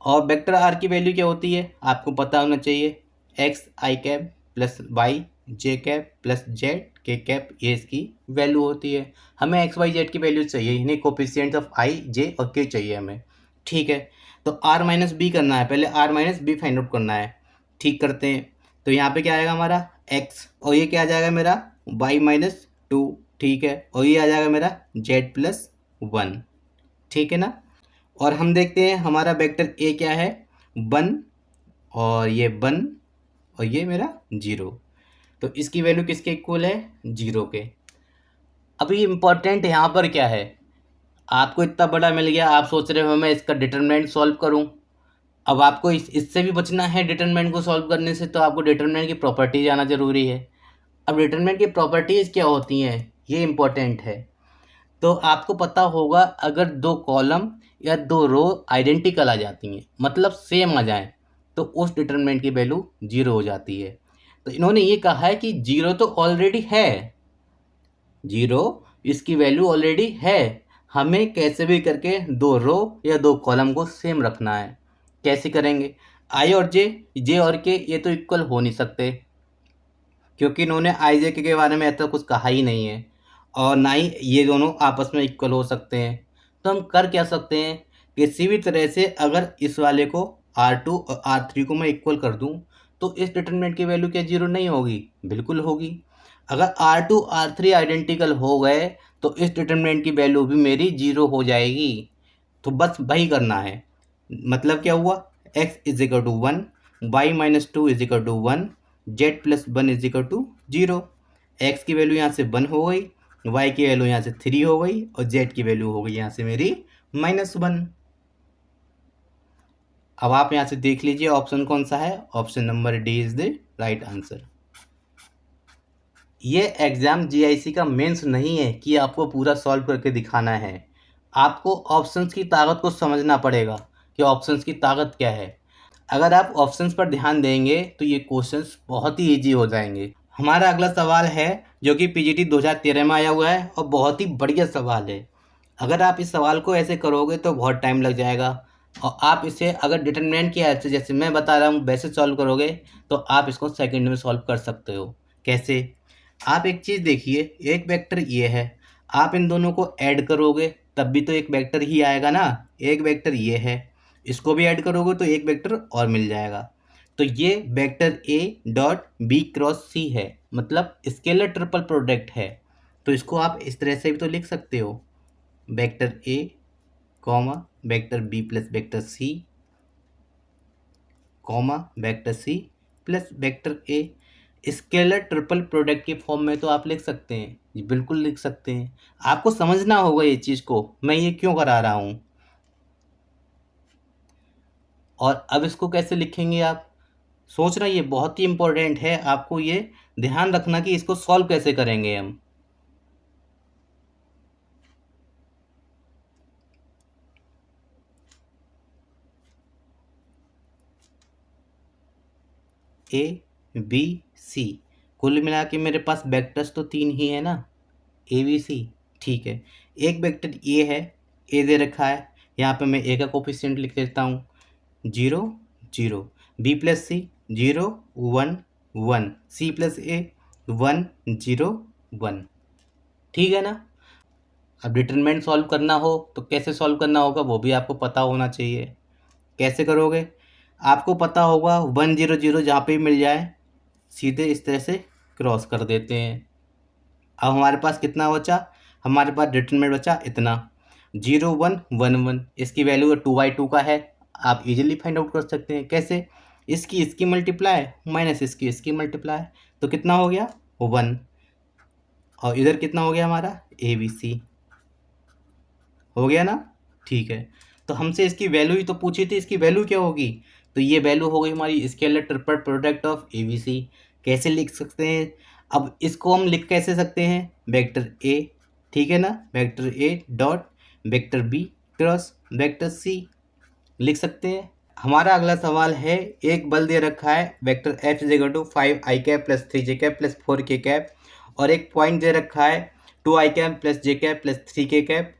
और वेक्टर आर की वैल्यू क्या होती है आपको पता होना चाहिए, एक्स आई कैप प्लस वाई जे कैप प्लस जेड के कैप, ये इसकी वैल्यू होती है। हमें एक्स वाई जेड की वैल्यू चाहिए, यानी कोफिशिएंट्स ऑफ आई जे और के चाहिए हमें, ठीक है। तो आर माइनस बी करना है, पहले R minus B find out करना है, ठीक करते हैं। तो यहाँ पे क्या आएगा हमारा एक्स, और ये क्या आ जाएगा मेरा वाई माइनस टू, ठीक है, और ये आ जाएगा मेरा जेड प्लस वन, ठीक है ना। और हम देखते हैं हमारा वेक्टर ए क्या है, 1 और ये 1 और ये मेरा 0, तो इसकी वैल्यू किसके इक्वल है 0 के। अभी इम्पोर्टेंट यहाँ पर क्या है, आपको इतना बड़ा मिल गया, आप सोच रहे हो मैं इसका डिटरमिनेंट सॉल्व करूँ। अब आपको इससे भी बचना है डिटरमिनेंट को सॉल्व करने से, तो आपको डिटरमिनेंट की प्रॉपर्टी जाना जरूरी है। अब डिटरमिनेंट की प्रॉपर्टीज़ क्या होती हैं ये इम्पोर्टेंट है। तो आपको पता होगा अगर दो कॉलम या दो रो आइडेंटिकल आ जाती हैं, मतलब सेम आ जाएं, तो उस डिटरमिनेंट की वैल्यू 0 हो जाती है। तो इन्होंने ये कहा है कि 0 तो ऑलरेडी है, 0 इसकी वैल्यू ऑलरेडी है, हमें कैसे भी करके दो रो या दो कॉलम को सेम रखना है। कैसे करेंगे, आई और जे और के ये तो इक्वल हो नहीं सकते, क्योंकि इन्होंने आई जे के बारे में ऐसा कुछ कहा ही नहीं है, और ना ही ये दोनों आपस में इक्वल हो सकते हैं। तो हम कर क्या सकते हैं, किसी भी तरह से अगर इस वाले को R2 और R3 को मैं इक्वल कर दूं, तो इस डिटरमिनेंट की वैल्यू क्या 0 नहीं होगी, बिल्कुल होगी। अगर R2 R3 आइडेंटिकल हो गए तो इस डिटरमिनेंट की वैल्यू भी मेरी 0 हो जाएगी। तो बस वही करना है, मतलब क्या हुआ, x is equal to 1, Y minus two is equal to 1, Z plus 1 is equal to 0। X की वैल्यू यहाँ से 1 हो गई, वाई की वैल्यू यहाँ से 3 हो गई, और जेड की वैल्यू हो गई यहाँ से मेरी -1। अब आप यहाँ से देख लीजिए ऑप्शन कौन सा है, option number D is the right answer. ये एग्ज़ाम जीआईसी का मेंस नहीं है कि आपको पूरा सॉल्व करके दिखाना है, आपको ऑप्शंस की ताकत को समझना पड़ेगा कि ऑप्शंस की ताकत क्या है। अगर आप ऑप्शंस पर ध्यान देंगे तो ये क्वेश्चंस बहुत ही इजी हो जाएंगे। हमारा अगला सवाल है जो कि पीजीटी 2013 में आया हुआ है और बहुत ही बढ़िया सवाल है। अगर आप इस सवाल को ऐसे करोगे तो बहुत टाइम लग जाएगा, और आप इसे अगर डिटरमिनेंट की हेल्प से जैसे मैं बता रहा हूँ वैसे सॉल्व करोगे तो आप इसको सेकंड में सॉल्व कर सकते हो। कैसे, आप एक चीज़ देखिए, एक वेक्टर ये है, आप इन दोनों को ऐड करोगे तब भी तो एक वेक्टर ही आएगा ना। एक वेक्टर ये है, इसको भी ऐड करोगे तो एक वेक्टर और मिल जाएगा। तो ये वेक्टर ए डॉट बी क्रॉस सी है, मतलब स्केलर ट्रिपल प्रोडक्ट है। तो इसको आप इस तरह से भी तो लिख सकते हो, vector A comma vector B plus vector C comma vector C plus vector A. Scalar triple product के फॉर्म में तो आप लिख सकते हैं, जी बिल्कुल लिख सकते हैं। आपको समझना होगा ये चीज़ को, मैं ये क्यों करा रहा हूँ। और अब इसको कैसे लिखेंगे आप सोचना, ये बहुत ही इम्पोर्टेंट है, आपको ये ध्यान रखना कि इसको सॉल्व कैसे करेंगे हम। ए बी सी, कुल मिला के मेरे पास वेक्टर्स तो 3 ही है ना, ए बी सी, ठीक है। एक वेक्टर ए है, ए दे रखा है, यहाँ पे मैं ए का कोफिशिएंट लिख देता हूँ 0 0, बी प्लस सी 0 1 1, सी प्लस ए 1 0 1, ठीक है ना। अब डिटरमिनेंट सॉल्व करना हो तो कैसे सॉल्व करना होगा वो भी आपको पता होना चाहिए। कैसे करोगे, आपको पता होगा 1 0 0 जहाँ पे भी मिल जाए सीधे इस तरह से क्रॉस कर देते हैं। अब हमारे पास कितना बचा, हमारे पास डिटरमिनेंट बचा इतना 0 1 1 1, इसकी वैल्यू 2/2 का है, आप इजीली फाइंड आउट कर सकते हैं। कैसे? इसकी मल्टीप्लाई माइनस इसकी मल्टीप्लाई, तो कितना हो गया 1, और इधर कितना हो गया हमारा ABC, हो गया ना? ठीक है, तो हमसे इसकी वैल्यू ही तो पूछी थी, इसकी वैल्यू क्या होगी? तो ये वैल्यू हो गई हमारी scalar triple product of ABC। कैसे लिख सकते हैं? अब इसको हम लिख कैसे सकते हैं? वेक्टर A, ठीक है ना, vector A dot vector B cross vector C लिख सकते हैं। हमारा अगला सवाल है, एक बल दे रखा है vector F is to 5i cap plus 3j cap plus 4k cap, और एक पॉइंट दे रखा है 2i cap plus j cap plus 3k cap,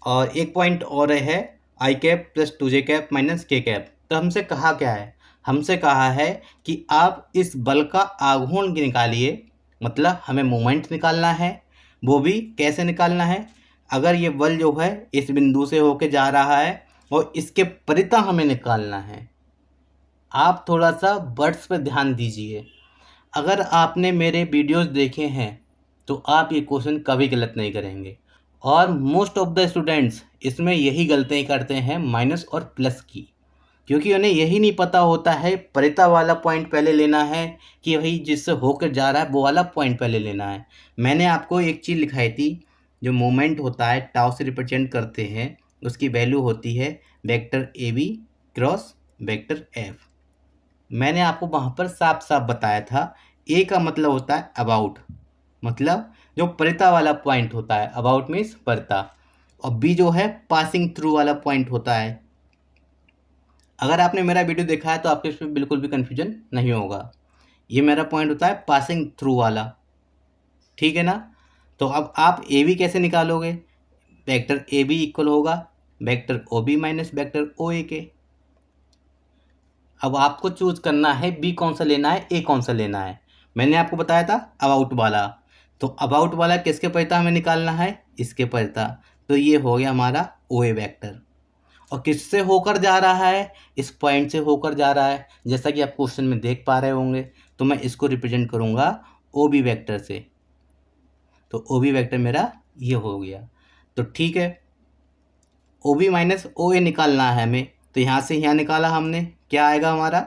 और एक पॉइंट और है i cap plus 2j cap minus k cap. तो हमसे कहा क्या है? हमसे कहा है कि आप इस बल का आघूर्ण निकालिए, मतलब हमें मोमेंट निकालना है। वो भी कैसे निकालना है? अगर ये बल जो है इस बिंदु से होके जा रहा है और इसके परितः हमें निकालना है। आप थोड़ा सा वर्ड्स पर ध्यान दीजिए। अगर आपने मेरे वीडियोस देखे हैं तो आप ये क्वेश्चन कभी गलत नहीं करेंगे, और मोस्ट ऑफ द स्टूडेंट्स इसमें यही गलतियाँ करते हैं, माइनस और प्लस की, क्योंकि उन्हें यही नहीं पता होता है परिता वाला पॉइंट पहले लेना है कि भाई जिससे होकर जा रहा है वो वाला पॉइंट पहले लेना है। मैंने आपको एक चीज़ लिखाई थी, जो मोमेंट होता है टाउ से रिप्रेजेंट करते हैं, उसकी वैल्यू होती है vector AB cross vector F। मैंने आपको वहाँ पर साफ साफ बताया था, ए का मतलब होता है अबाउट, मतलब जो परिता वाला पॉइंट होता है, अबाउट मीन्स परिता, और बी जो है पासिंग थ्रू वाला पॉइंट होता है। अगर आपने मेरा वीडियो देखा है तो आपको इसमें बिल्कुल भी कन्फ्यूजन नहीं होगा। ये मेरा पॉइंट होता है पासिंग थ्रू वाला, ठीक है ना? तो अब आप ए बी कैसे निकालोगे? वेक्टर ए बी इक्वल होगा vector O B minus vector O A के। अब आपको चूज करना है बी कौन सा लेना है, ए कौन सा लेना है। मैंने आपको बताया था अबाउट वाला, तो अबाउट वाला किसके परिता हमें निकालना है? इसके परिता। तो ये हो गया हमारा ओ ए वेक्टर, और किससे होकर जा रहा है? इस पॉइंट से होकर जा रहा है, जैसा कि आप क्वेश्चन में देख पा रहे होंगे। तो मैं इसको रिप्रेजेंट करूँगा ओ बी वेक्टर से, तो ओ बी वेक्टर मेरा ये हो गया। तो ठीक है, ओ बी माइनस ओ ए निकालना है हमें, तो यहाँ से यहाँ निकाला हमने, क्या आएगा हमारा,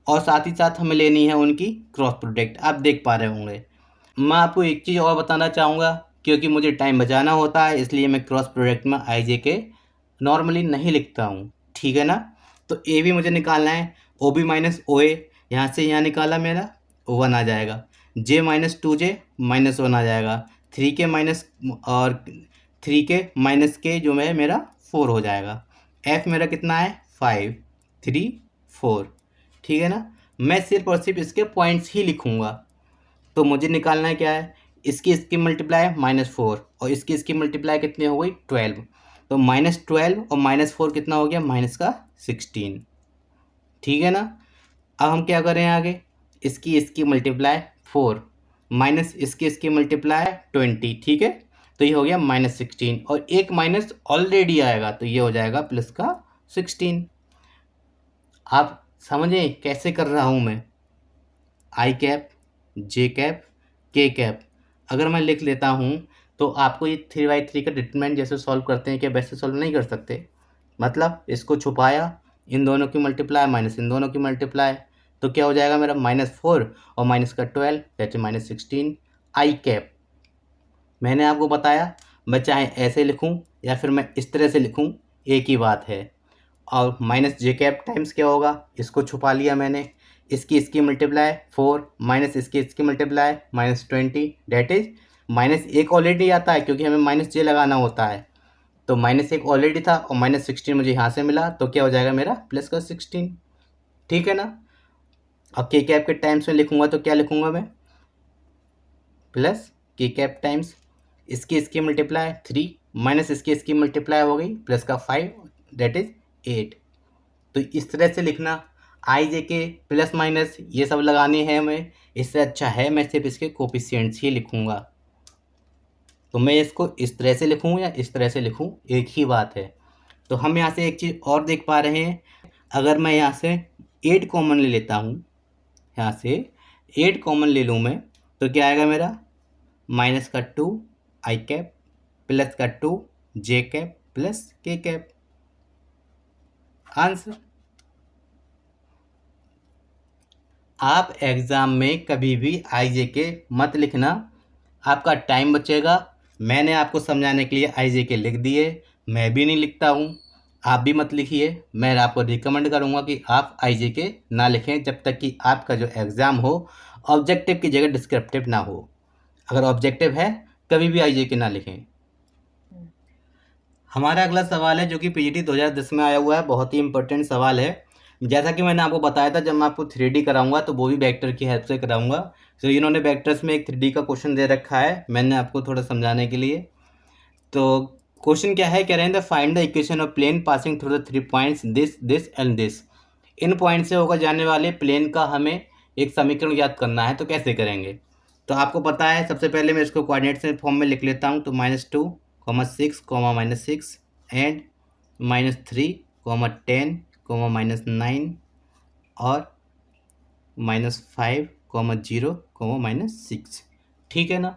और साथ ही साथ हमें लेनी है उनकी क्रॉस प्रोडक्ट, आप देख पा रहे होंगे। मैं आपको एक चीज़ और बताना चाहूँगा, क्योंकि मुझे टाइम बचाना होता है, इसलिए मैं क्रॉस प्रोडक्ट में आई जे के नॉर्मली नहीं लिखता हूँ, ठीक है ना? तो ए भी मुझे निकालना है, ओ बी माइनस ओ ए, यहाँ से यहाँ निकाला मेरा 1 आ जाएगा, जे माइनस 2j माइनस 1 आ जाएगा, 3k माइनस और 3k माइनस के जो है मेरा 4 हो जाएगा। एफ मेरा कितना है 5 3 4, ठीक है ना? मैं सिर्फ और सिर्फ इसके पॉइंट्स ही लिखूँगा। तो मुझे निकालना है क्या है, इसकी मल्टीप्लाई -4 और इसकी मल्टीप्लाई कितनी हो गई 12, तो -12 और -4 कितना हो गया -16, ठीक है ना? अब हम क्या करें आगे, इसकी मल्टीप्लाई 4 माइनस इसकी मल्टीप्लाई 20, ठीक है? तो ये हो गया -16, और एक माइनस ऑलरेडी आएगा तो ये हो जाएगा प्लस का 16। आप समझे कैसे कर रहा हूँ मैं? आई कैप जे कैप के कैप अगर मैं लिख लेता हूँ तो आपको ये 3/3 का डिटरमिनेंट जैसे सॉल्व करते हैं क्या वैसे सॉल्व नहीं कर सकते। मतलब इसको छुपाया, इन दोनों की मल्टीप्लाई माइनस इन दोनों की मल्टीप्लाई, तो क्या हो जाएगा मेरा -4 और माइनस का 12 दैट इज -16 आई कैप। मैंने आपको बताया मैं चाहे ऐसे लिखूँ या फिर मैं इस तरह से लिखूँ, एक ही बात है। और माइनस जे कैप टाइम्स क्या होगा, इसको छुपा लिया मैंने, इसकी मल्टीप्लाई 4 माइनस इसकी मल्टीप्लाई -20 डैट इज माइनस एक ऑलरेडी आता है क्योंकि हमें माइनस जे लगाना होता है, तो -1 ऑलरेडी था और -16 मुझे यहाँ से मिला, तो क्या हो जाएगा मेरा प्लस का 16, ठीक है ना? अब के कैप के टाइम्स में लिखूँगा तो क्या लिखूँगा मैं, प्लस के कैप टाइम्स इसकी मल्टीप्लाई 3 माइनस इसकी मल्टीप्लाई हो गई प्लस का 5 दैट इज 8। तो इस तरह से लिखना, आई जे के प्लस माइनस ये सब लगाने हैं हमें, इससे अच्छा है मैं सिर्फ इसके कोफिशिएंट्स ही लिखूँगा। तो मैं इसको इस तरह से लिखूँ या इस तरह से लिखूँ एक ही बात है। तो हम यहाँ से एक चीज़ और देख पा रहे हैं, अगर मैं यहाँ से 8 कॉमन ले लेता हूँ, यहाँ से 8 कॉमन ले लूँ मैं, तो क्या आएगा मेरा माइनस का 2 आई कैप प्लस का 2 J cap plus K cap. Answer. आप एग्ज़ाम में कभी भी IJK मत लिखना, आपका टाइम बचेगा। मैंने आपको समझाने के लिए IJK लिख दिए, मैं भी नहीं लिखता हूँ, आप भी मत लिखिए। मैं आपको रिकमेंड करूँगा कि आप IJK ना लिखें जब तक कि आपका जो एग्ज़ाम हो ऑब्जेक्टिव की जगह डिस्क्रिप्टिव ना हो। अगर ऑब्जेक्टिव है कभी भी IJK ना लिखें। हमारा अगला सवाल है जो कि PGT 2010 में आया हुआ है, बहुत ही इंपॉर्टेंट सवाल है। जैसा कि मैंने आपको बताया था, जब मैं आपको 3D कराऊंगा तो वो भी वेक्टर की हेल्प से कराऊंगा। तो इन्होंने वेक्टर्स में एक 3D का क्वेश्चन दे रखा है, मैंने आपको थोड़ा समझाने के लिए। तो क्वेश्चन क्या है, कह रहे हैं the find the equation of plane passing through the 3 points this this and this. इन पॉइंट से होकर जाने वाले प्लेन का हमें एक समीकरण याद करना है, तो कैसे करेंगे। तो आपको पता है, सबसे पहले मैं इसको कोऑर्डिनेट्स फॉर्म में लिख लेता हूँ। तो -2, -6, -6 एंड -3, -10, -9 और -5, -0, -6। ठीक है ना।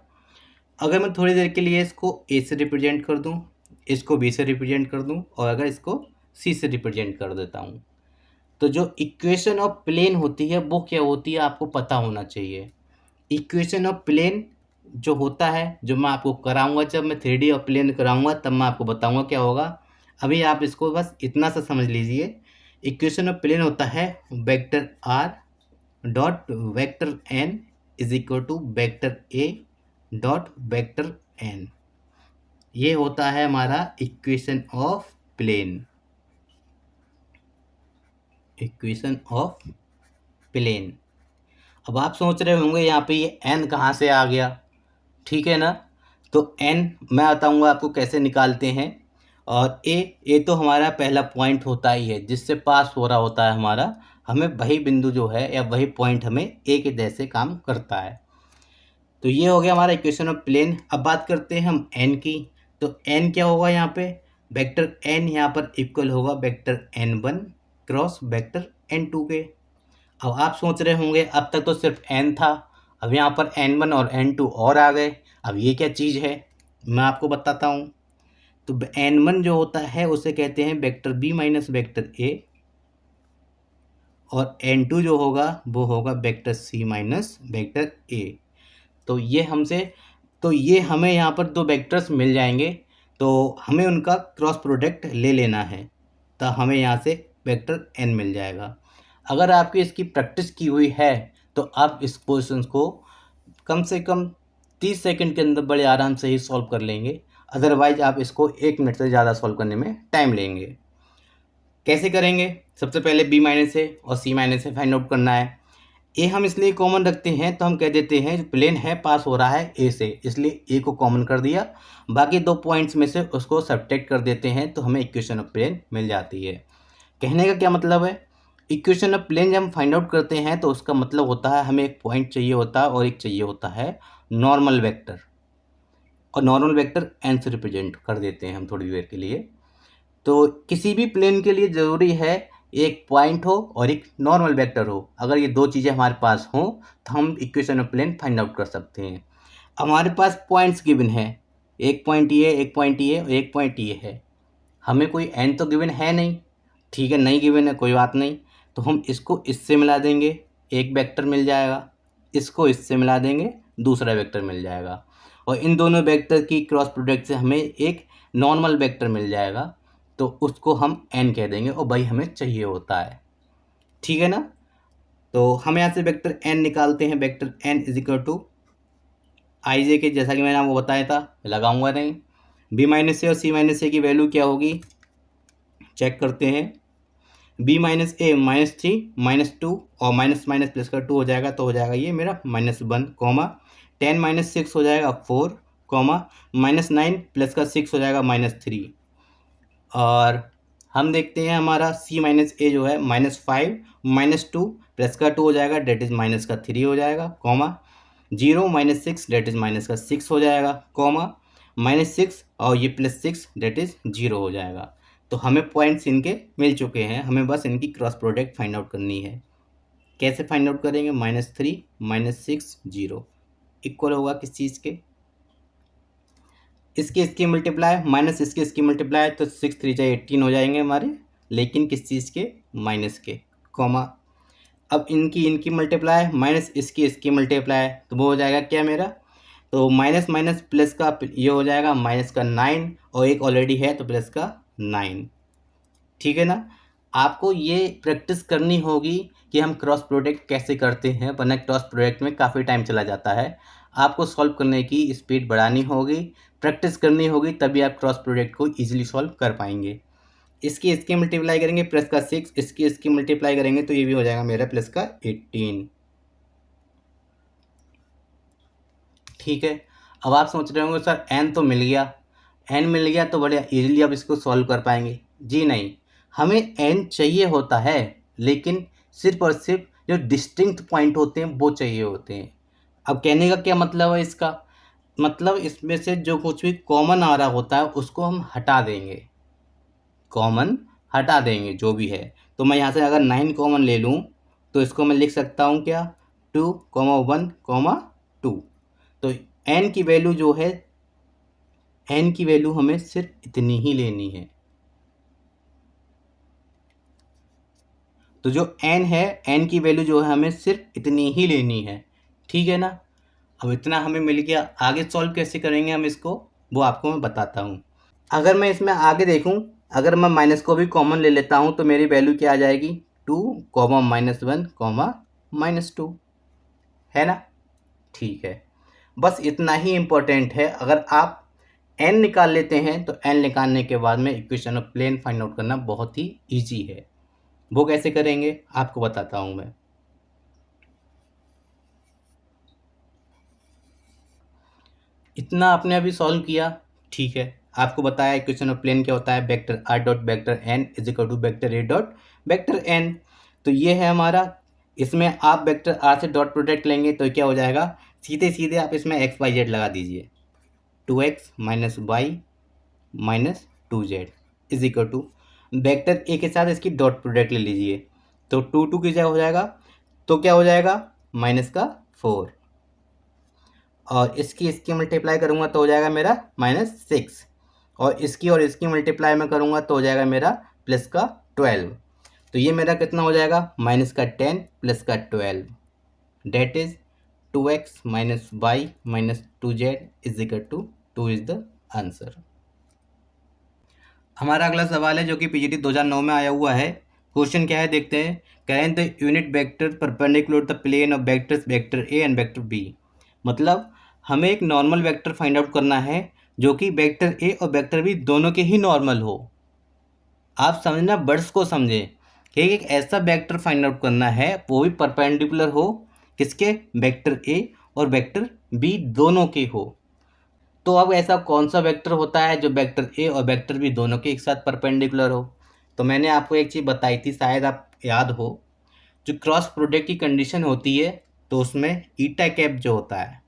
अगर मैं थोड़ी देर के लिए इसको ए से रिप्रेजेंट कर दूं, इसको बी से रिप्रेजेंट कर दूं और अगर इसको सी से रिप्रेजेंट कर देता हूं, तो जो इक्वेशन ऑफ प्लेन होती है वो क्या होती है आपको पता होना चाहिए। इक्वेशन ऑफ प्लेन जो होता है, जो मैं आपको कराऊंगा, जब मैं 3D ऑफ प्लेन कराऊंगा तब मैं आपको बताऊंगा क्या होगा। अभी आप इसको बस इतना सा समझ लीजिए। इक्वेशन ऑफ प्लेन होता है vector R dot vector N is equal to vector A dot vector N. ये होता है हमारा equation of plane. Equation of plane. अब आप सोच रहे होंगे यहाँ पे ये एन कहाँ से आ गया, ठीक है ना। तो एन मैं बताऊँगा आपको कैसे निकालते हैं। और ए तो हमारा पहला पॉइंट होता ही है जिससे पास हो रहा होता है हमारा, हमें वही बिंदु जो है या वही पॉइंट हमें ए के जैसे काम करता है। तो ये हो गया हमारा इक्वेशन ऑफ प्लेन। अब बात करते हैं हम एन की। तो एन क्या होगा यहाँ पे, वेक्टर एन यहाँ पर इक्वल होगा vector n1 cross vector n2 के। अब आप सोच रहे होंगे अब तक तो सिर्फ n था, अब यहाँ पर n1 और n2 और आ गए, अब ये क्या चीज़ है, मैं आपको बताता हूँ। तो n1 जो होता है उसे कहते हैं vector b minus vector a, और n2 जो होगा वो होगा vector c minus vector a। तो ये हमें यहाँ पर दो वेक्टर्स मिल जाएंगे, तो हमें उनका क्रॉस प्रोडक्ट ले लेना है, तो हमें यहाँ से वेक्टर n मिल जाएगा। अगर आपकी इसकी प्रैक्टिस की हुई है तो आप इस क्वेश्चन को कम से कम 30 सेकंड के अंदर बड़े आराम से ही सॉल्व कर लेंगे, अदरवाइज आप इसको 1 मिनट से ज़्यादा सॉल्व करने में टाइम लेंगे। कैसे करेंगे, सबसे पहले b माइनस ए और c माइनस ए फाइंड आउट करना है। ए हम इसलिए कॉमन रखते हैं, तो हम कह देते हैं प्लेन है पास हो रहा है ए से, इसलिए ए को कॉमन कर दिया, बाकी दो पॉइंट्स में से उसको सब्ट्रैक्ट कर देते हैं तो हमें इक्वेशन ऑफ प्लेन मिल जाती है। कहने का क्या मतलब है, इक्वेशन ऑफ प्लेन जब हम फाइंड आउट करते हैं तो उसका मतलब होता है हमें एक पॉइंट चाहिए होता है और एक चाहिए होता है नॉर्मल वेक्टर, और नॉर्मल वेक्टर एन से रिप्रेजेंट कर देते हैं हम थोड़ी देर के लिए। तो किसी भी प्लेन के लिए ज़रूरी है एक पॉइंट हो और एक नॉर्मल वेक्टर हो। अगर ये दो चीज़ें हमारे पास हों तो हम equation of plane find out कर सकते हैं। हमारे पास पॉइंट्स गिवन है, एक पॉइंट ये, एक पॉइंट ये और एक पॉइंट ये है, हमें कोई एन तो गिवन है नहीं, ठीक है, नहीं गिवन है कोई बात नहीं। तो हम इसको इससे मिला देंगे, एक वेक्टर मिल जाएगा, इसको इससे मिला देंगे, दूसरा वेक्टर मिल जाएगा, और इन दोनों वेक्टर की क्रॉस प्रोडक्ट से हमें एक नॉर्मल वेक्टर मिल जाएगा, तो उसको हम n कह देंगे और वही हमें चाहिए होता है, ठीक है ना। तो हम यहाँ से वेक्टर n निकालते हैं, vector n is equal to I J K, जैसा कि मैंने आपको बताया था, लगाऊंगा नहीं। b माइनस ए और c माइनस ए की वैल्यू क्या होगी चेक करते हैं। b माइनस ए -3 -2 और माइनस माइनस प्लस का 2 हो जाएगा, तो हो जाएगा ये मेरा -1 कॉमा 10 - 6 हो जाएगा 4 कॉमा -9 प्लस का 6 हो जाएगा -3। और हम देखते हैं हमारा c माइनस ए जो है -5 -2 प्लस का 2 हो जाएगा, डेट इज माइनस का 3 हो जाएगा, कॉमा 0 -6 डेट इज माइनस का 6 हो जाएगा, कॉमा -6 और ये +6 डेट इज 0 हो जाएगा। तो हमें पॉइंट्स इनके मिल चुके हैं, हमें बस इनकी क्रॉस प्रोडक्ट फाइंड आउट करनी है। कैसे फाइंड आउट करेंगे, -3 -6 0 इक्वल होगा किस चीज़ के, इसके मल्टीप्लाई माइनस इसके मल्टीप्लाई, तो 6 3 18 हो जाएंगे हमारे लेकिन किस चीज़ के, माइनस के, कॉमा। अब इनकी मल्टीप्लाई माइनस इसकी मल्टीप्लाई, तो वो हो जाएगा क्या मेरा, तो माइनस माइनस प्लस का ये हो जाएगा माइनस का 9, और एक ऑलरेडी है तो प्लस का 9। ठीक है ना। आपको ये प्रैक्टिस करनी होगी कि हम क्रॉस प्रोडक्ट कैसे करते हैं, वरना क्रॉस प्रोडक्ट में काफ़ी टाइम चला जाता है। आपको सॉल्व करने की स्पीड बढ़ानी होगी, प्रैक्टिस करनी होगी, तभी आप क्रॉस प्रोडक्ट को ईजिली सॉल्व कर पाएंगे। इसकी मल्टीप्लाई करेंगे प्लस का 6, इसकी मल्टीप्लाई करेंगे तो ये भी हो जाएगा मेरा प्लस का 18। ठीक है। अब आप सोच रहे होंगे सर एन तो मिल गया, एन मिल गया तो बढ़िया इजीली अब इसको सॉल्व कर पाएंगे। जी नहीं, हमें एन चाहिए होता है, लेकिन सिर्फ और सिर्फ जो डिस्टिंक्ट पॉइंट होते हैं वो चाहिए होते हैं। अब कहने का क्या मतलब है इसका, मतलब इसमें से जो कुछ भी कॉमन आ रहा होता है उसको हम हटा देंगे, कॉमन हटा देंगे जो भी है। तो मैं यहाँ से अगर 9 कॉमन ले लूँ तो इसको मैं लिख सकता हूँ क्या, 2, 1, 2। तो n की वैल्यू जो है, n की वैल्यू हमें सिर्फ इतनी ही लेनी है। तो जो n है, n की वैल्यू जो है हमें सिर्फ इतनी ही लेनी है। ठीक है ना। अब इतना हमें मिल गया, आगे सॉल्व कैसे करेंगे हम इसको, वो आपको मैं बताता हूँ। अगर मैं इसमें आगे देखूँ, अगर मैं माइनस को भी कॉमन ले लेता हूँ तो मेरी वैल्यू क्या आ जाएगी, 2, -1, -2, है ना। ठीक है, बस इतना ही इम्पोर्टेंट है। अगर आप n निकाल लेते हैं तो n निकालने के बाद में equation of plane find out करना बहुत ही ईजी है। वो कैसे करेंगे आपको बताता हूँ मैं। इतना आपने अभी सॉल्व किया, ठीक है। आपको बताया इक्वेशन ऑफ प्लेन क्या होता है, vector r dot vector n is equal to vector a dot vector n। तो ये है हमारा, इसमें आप वेक्टर r से डॉट प्रोडक्ट लेंगे तो क्या हो जाएगा, सीधे सीधे आप इसमें x y z लगा दीजिए, 2x minus Y minus 2z is equal to vector A के साथ इसकी डॉट प्रोडक्ट ले लीजिए, तो 2 की जगह हो जाएगा, तो क्या हो जाएगा माइनस का 4, और इसकी मल्टीप्लाई करूँगा तो हो जाएगा मेरा -6, और इसकी मल्टीप्लाई में करूँगा तो हो जाएगा मेरा प्लस का 12। तो ये मेरा कितना हो जाएगा, माइनस का 10 प्लस का 12, that is 2x minus Y minus 2z is equal to 2 is the answer. हमारा अगला सवाल है जो कि पीजीटी 2009 में आया हुआ है। क्वेश्चन क्या है देखते हैं। Can the unit vector perpendicular the plane of vectors vector A and vector B. मतलब हमें एक नॉर्मल वेक्टर फाइंड आउट करना है जो कि वेक्टर ए और वेक्टर बी दोनों के ही नॉर्मल हो। आप समझना, वर्ड्स को समझें कि एक ऐसा वेक्टर फाइंड आउट करना है वो भी परपेंडिकुलर हो, किसके, वेक्टर ए और वेक्टर बी दोनों के हो। तो अब ऐसा कौन सा वेक्टर होता है जो वेक्टर ए और वेक्टर बी दोनों के एक साथ परपेंडिकुलर हो। तो मैंने आपको एक चीज़ बताई थी, शायद आप याद हो, जो क्रॉस प्रोडक्ट की कंडीशन होती है तो उसमें ईटा कैप जो होता है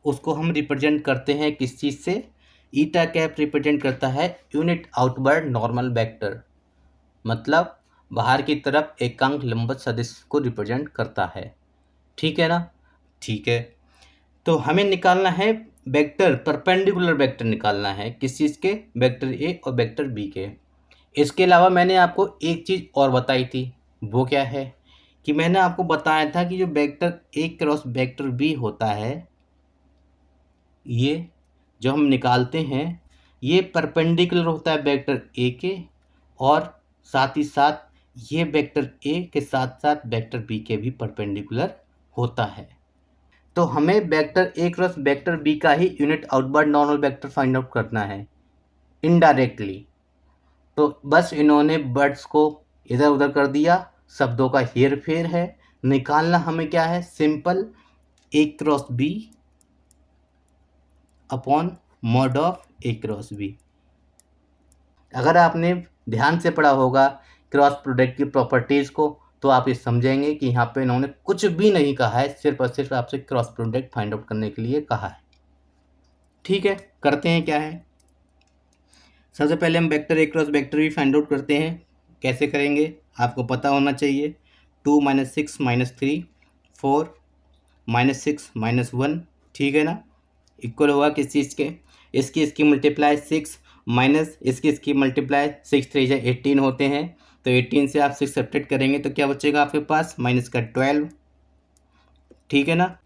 उसको हम रिप्रेजेंट करते हैं किस चीज़ से, ईटा कैप रिप्रेजेंट करता है यूनिट आउटवर्ड नॉर्मल वेक्टर, मतलब बाहर की तरफ एकांक लंबवत सदिश को रिप्रेजेंट करता है। ठीक है ना। ठीक है, तो हमें निकालना है वेक्टर, परपेंडिकुलर वेक्टर निकालना है किस चीज़ के, वेक्टर ए और वेक्टर बी के। इसके अलावा मैंने आपको एक चीज़ और बताई थी, वो क्या है कि मैंने आपको बताया था कि जो vector A cross vector B होता है, ये जो हम निकालते हैं ये परपेंडिकुलर होता है वेक्टर ए के, और साथ ही साथ ये वेक्टर ए के साथ साथ वेक्टर बी के भी परपेंडिकुलर होता है। तो हमें vector A cross vector B का ही unit outward normal vector find out करना है इनडायरेक्टली। तो बस इन्होंने वर्ड्स को इधर उधर कर दिया, शब्दों का हेर फेर है। निकालना हमें क्या है, simple A cross B upon mod of A cross B. अगर आपने ध्यान से पढ़ा होगा क्रॉस प्रोडक्ट की प्रॉपर्टीज़ को तो आप ये समझेंगे कि यहाँ पे इन्होंने कुछ भी नहीं कहा है, सिर्फ और सिर्फ आपसे क्रॉस प्रोडक्ट फाइंड आउट करने के लिए कहा है। ठीक है, करते हैं क्या है। सबसे पहले हम वेक्टर ए क्रॉस वेक्टर भी फाइंड आउट करते हैं। कैसे करेंगे आपको पता होना चाहिए। 2 - 6 - 3 4 -6 -1, ठीक है ना, इक्वल होगा किस चीज़ के, इसकी मल्टीप्लाई 6 माइनस इसकी मल्टीप्लाई 6×3 = 18 होते हैं। तो 18 से आप 6 सब्ट्रैक्ट करेंगे तो क्या बचेगा आपके पास, माइनस का 12। ठीक है ना।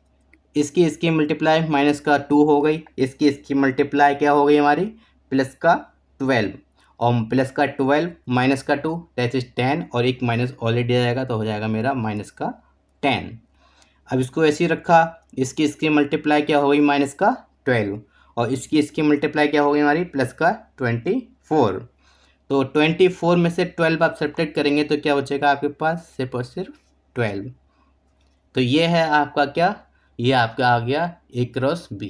इसकी मल्टीप्लाई माइनस का 2 हो गई, इसकी मल्टीप्लाई क्या हो गई हमारी, प्लस का 12, और प्लस का 12 माइनस का 2 दैट इज 10, और एक माइनस ऑलरेडी आएगा तो हो जाएगा मेरा माइनस का 10। अब इसको ऐसे ही रखा, इसकी मल्टीप्लाई क्या हो गई, माइनस का 12, और इसकी मल्टीप्लाई क्या हो गई हमारी, प्लस का 24। तो 24 में से 12 आप सब्ट्रैक्ट करेंगे तो क्या बचेगा आपके पास, सिर्फ और सिर्फ 12। तो ये है आपका क्या, ये आपका आ गया A×B।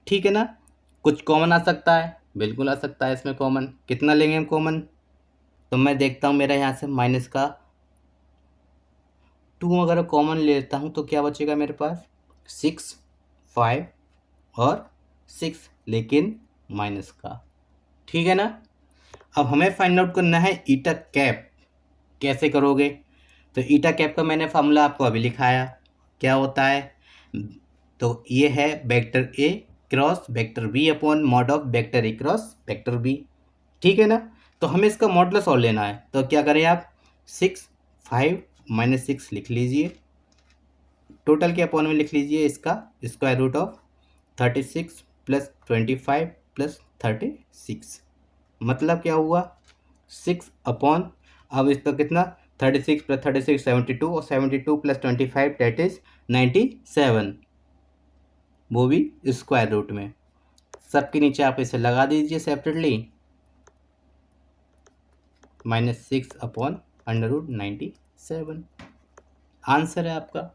ठीक है ना। कुछ कॉमन आ सकता है, बिल्कुल आ सकता है इसमें कॉमन। कितना लेंगे हम कॉमन, तो मैं देखता हूँ मेरा यहाँ से माइनस का 2 अगर कॉमन ले लेता हूँ तो क्या बचेगा मेरे पास, 6, 5 और 6, लेकिन माइनस का। ठीक है ना। अब हमें फाइंड आउट करना है ईटा कैप। कैसे करोगे, तो ईटा कैप का मैंने फार्मूला आपको अभी लिखाया, क्या होता है, तो ये है vector A cross vector B upon mod of vector A cross vector B. ठीक है ना। तो हमें इसका मॉडुलस और लेना है, तो क्या करें आप, 6, 5 -6 लिख लीजिए, टोटल के अपॉन में लिख लीजिए इसका स्क्वायर रूट ऑफ 36 + 25 + 36, मतलब क्या हुआ 6 अपॉन, अब इसका कितना 36 + 36 72, और 72 + 25 दैट इज 97, वो भी स्क्वायर रूट में। सबके नीचे आप इसे लगा दीजिए सेपरेटली, -6 अपॉन √97 आंसर है आपका।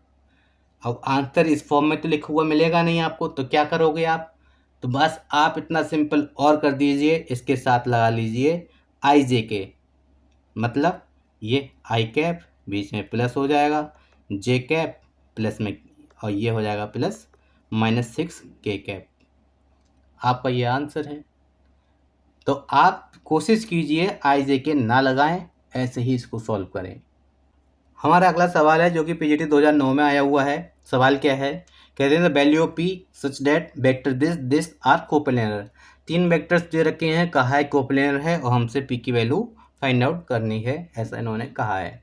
अब आंसर इस फॉर्म में तो लिखा हुआ मिलेगा नहीं आपको, तो क्या करोगे आप, तो बस आप इतना सिंपल और कर दीजिए, इसके साथ लगा लीजिए IJK, मतलब ये I कैप बीच में प्लस हो जाएगा, J कैप प्लस में, और ये हो जाएगा प्लस -6 K कैप। आपका ये आंसर है। तो आप कोशिश कीजिए IJK ना लगाएं, ऐसे ही इसको सॉल्व करें। हमारा अगला सवाल है जो कि PGT 2009 में आया हुआ है। सवाल क्या है, कहते हैं the value of P such that vector this are coplanar. 3 vectors दे रखे हैं, कहा है कोप्लेनर है और हमसे P की वैल्यू फाइंड आउट करनी है, ऐसा इन्होंने कहा है।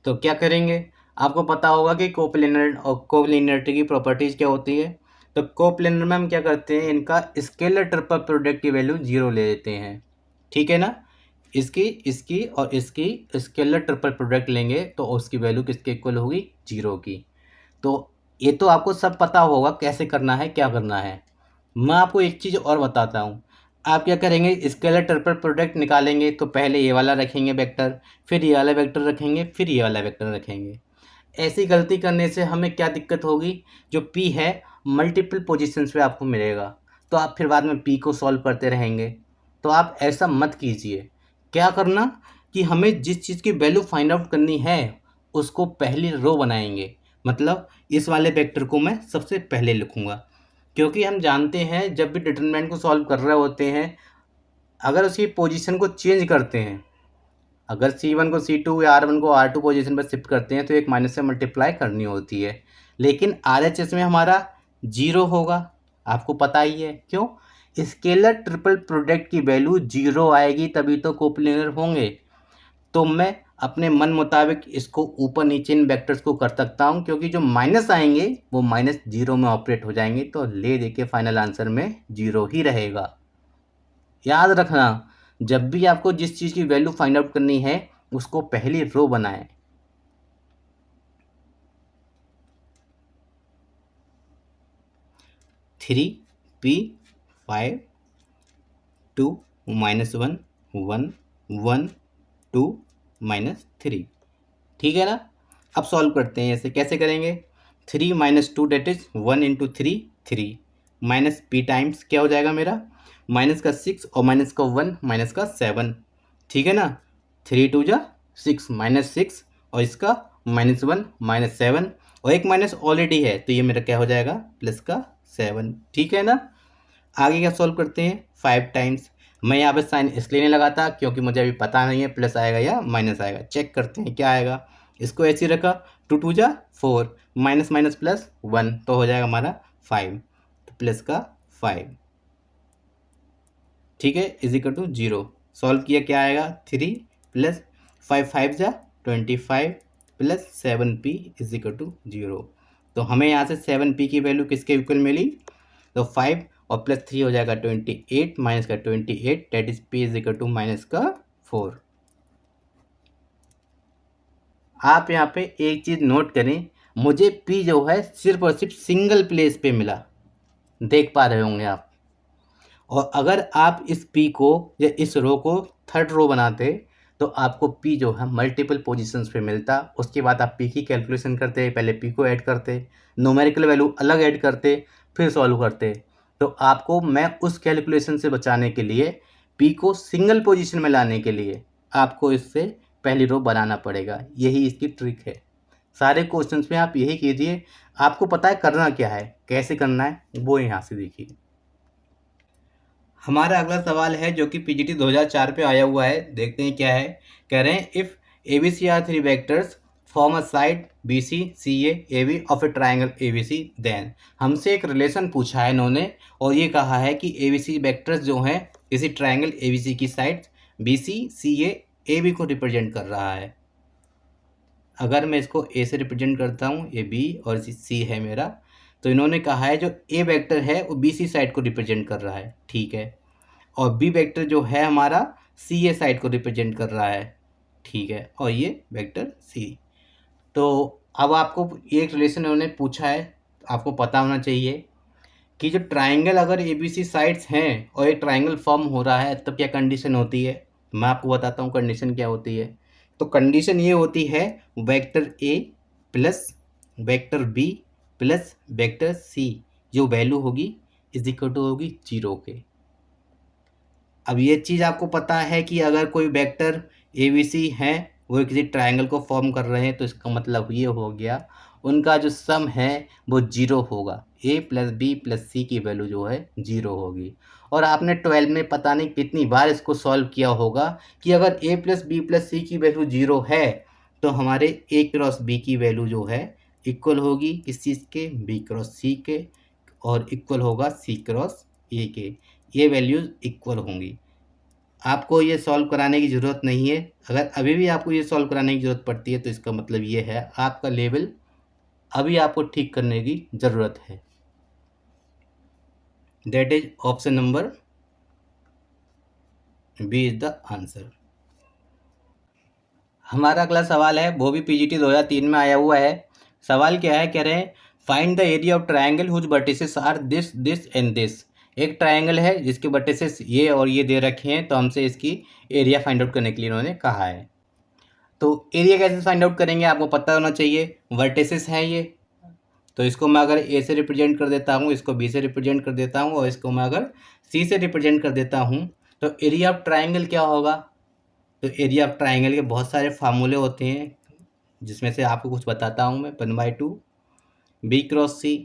तो क्या करेंगे, आपको पता होगा कि कोप्लेनर और कोलिनियरिटी की प्रॉपर्टीज क्या होती है। तो कोप्लेनर में हम क्या करते हैं, इनका स्केलर ट्रिपल प्रोडक्ट की वैल्यू 0 ले लेते हैं। ठीक है ना। इसकी और इसकी स्केलर ट्रिपल प्रोडक्ट लेंगे तो उसकी वैल्यू किसके इक्वल होगी, 0 की। तो ये तो आपको सब पता होगा कैसे करना है, क्या करना है। मैं आपको एक चीज़ और बताता हूँ। आप क्या करेंगे, स्केलर ट्रिपल प्रोडक्ट निकालेंगे तो पहले ये वाला रखेंगे वेक्टर, फिर ये वाला वेक्टर रखेंगे, फिर ये वाला वेक्टर रखेंगे। ऐसी गलती करने से हमें क्या दिक्कत होगी, जो P है मल्टीपल पोजीशंस पे आपको मिलेगा, तो आप फिर बाद में P को सॉल्व करते रहेंगे। तो आप ऐसा मत कीजिए। क्या करना कि हमें जिस चीज़ की वैल्यू फाइंड आउट करनी है उसको पहली रो बनाएंगे, मतलब इस वाले वेक्टर को मैं सबसे पहले लिखूँगा, क्योंकि हम जानते हैं जब भी डिटरमिनेंट को सॉल्व कर रहे होते हैं, अगर उसकी पोजीशन को चेंज करते हैं, अगर C1 को C2 या R1 को R2 पोजीशन पर शिफ्ट करते हैं तो एक माइनस से मल्टीप्लाई करनी होती है, लेकिन RHS में हमारा 0 होगा, आपको पता ही है क्यों, स्केलर ट्रिपल प्रोडक्ट की वैल्यू 0 आएगी तभी तो कोप्लेनर होंगे। तो मैं अपने मन मुताबिक इसको ऊपर नीचे इन वेक्टर्स को कर सकता हूँ, क्योंकि जो माइनस आएंगे वो -0 में ऑपरेट हो जाएंगे, तो ले दे के फाइनल आंसर में 0 ही रहेगा। याद रखना, जब भी आपको जिस चीज़ की वैल्यू फाइंड आउट करनी है उसको पहली रो बनाएं। Three P 5 2 -1 1 1 2 -3। ठीक है ना। अब सॉल्व करते हैं, ऐसे कैसे करेंगे, 3 - 2 that is 1 × 3 3 minus P times क्या हो जाएगा मेरा, माइनस का 6 और माइनस का 1 माइनस का 7। ठीक है ना। 3 × 2 = 6 -6 और इसका -1 -7 और एक माइनस ऑलरेडी है तो ये मेरा क्या हो जाएगा, प्लस का 7। ठीक है ना। आगे क्या सॉल्व करते हैं, 5 टाइम्स, मैं यहाँ पे साइन इसलिए नहीं लगाता क्योंकि मुझे अभी पता नहीं है प्लस आएगा या माइनस आएगा। चेक करते हैं क्या आएगा, इसको ऐसे ही रखा, 2 × 2 = 4 माइनस माइनस प्लस 1 तो हो जाएगा हमारा 5, तो प्लस का 5। ठीक है, इज इक्वल टू 0। सॉल्व किया क्या आएगा, 3 प्लस 5 5 जा 25 plus 7p is equal to 0। तो हमें यहाँ से 7p की वैल्यू किसके इक्वल मिली, तो 5 और प्लस 3 हो जाएगा 28 माइनस का 28 that is p is equal to minus का 4। आप यहाँ पे एक चीज़ नोट करें, मुझे p जो है सिर्फ और सिर्फ सिंगल प्लेस पे मिला, देख पा रहे होंगे आप। और अगर आप इस p को या इस रो को थर्ड रो बनाते तो आपको p जो है मल्टीपल पोजीशंस पे मिलता। उसके बाद आप p की कैलकुलेशन करते, पहले p को ऐड करते, न्यूमेरिकल वैल्यू अलग ऐड करते, फिर सॉल्व करते। तो आपको मैं उस कैलकुलेशन से बचाने के लिए p को सिंगल पोजीशन में लाने के लिए आपको इससे पहली रो बनाना पड़ेगा। यही इसकी ट्रिक है। सारे क्वेश्चंस में आप यही कीजिए। आपको पता है करना क्या है, कैसे करना है, वो यहाँ से देखिए। हमारा अगला सवाल है जो कि पीजीटी 2004 पे आया हुआ है। देखते हैं क्या है। कह रहे हैं if A B C are 3 vectors form a side B C C A B of a triangle A B C, then हमसे एक रिलेशन पूछा है इन्होंने और ये कहा है कि ए बी सी वेक्टर्स जो हैं किसी ट्राइंगल ए बी सी की side B C A B को रिप्रेजेंट कर रहा है। अगर मैं इसको ए से रिप्रेजेंट करता हूँ, ये बी और सी है मेरा, तो इन्होंने कहा है जो ए वेक्टर है वो बी सी साइड को रिप्रेजेंट कर रहा है, ठीक है। और बी वेक्टर जो है हमारा सी ए साइड को रिप्रेजेंट कर रहा है, ठीक है। और ये वेक्टर सी। तो अब आपको एक रिलेशन उन्होंने पूछा है, आपको पता होना चाहिए कि जो ट्राइंगल अगर ए बी सी साइड्स हैं और एक ट्राइंगल फॉर्म हो रहा है तब क्या कंडीशन होती है। मैं आपको बताता हूँ कंडीशन क्या होती है। तो कंडीशन ये होती है vector A plus vector B plus vector C जो वैल्यू होगी इज इक्वल टू होगी 0 के। अब ये चीज़ आपको पता है कि अगर कोई वेक्टर ए बी सी हैं वो किसी ट्राइंगल को फॉर्म कर रहे हैं तो इसका मतलब ये हो गया उनका जो सम है वो 0 होगा। ए प्लस बी प्लस सी की वैल्यू जो है 0 होगी। और आपने 12 में पता नहीं कितनी बार इसको सॉल्व किया होगा कि अगर ए प्लस बी प्लस सी की वैल्यू 0 है तो हमारे ए क्रॉस बी की वैल्यू जो है इक्वल होगी किस चीज़ के, बी क्रॉस सी के, और इक्वल होगा सी क्रॉस ए के। ये वैल्यूज़ इक्वल होंगी। आपको ये सॉल्व कराने की ज़रूरत नहीं है। अगर अभी भी आपको ये सॉल्व कराने की ज़रूरत पड़ती है तो इसका मतलब ये है आपका लेवल अभी आपको ठीक करने की ज़रूरत है। That is option number B is the answer. हमारा अगला सवाल है वो भी पीजीटी 2003 में आया हुआ है। सवाल क्या है, कह रहे हैं find the area of triangle whose vertices are this this and this. एक ट्राइंगल है जिसके वर्टिसेस ये और ये दे रखे हैं, तो हमसे इसकी एरिया फाइंड आउट करने के लिए इन्होंने कहा है। तो एरिया कैसे फाइंड आउट करेंगे आपको पता होना चाहिए। वर्टिसेस हैं ये, तो इसको मैं अगर ए से रिप्रेजेंट कर देता हूँ, इसको बी से रिप्रेजेंट कर देता हूँ और इसको मैं अगर सी से रिप्रेजेंट कर देता हूँ तो एरिया ऑफ ट्राइंगल क्या होगा। तो एरिया ऑफ ट्राइंगल के बहुत सारे फार्मूले होते हैं जिसमें से आपको कुछ बताता हूँ मैं। 1/2 B cross C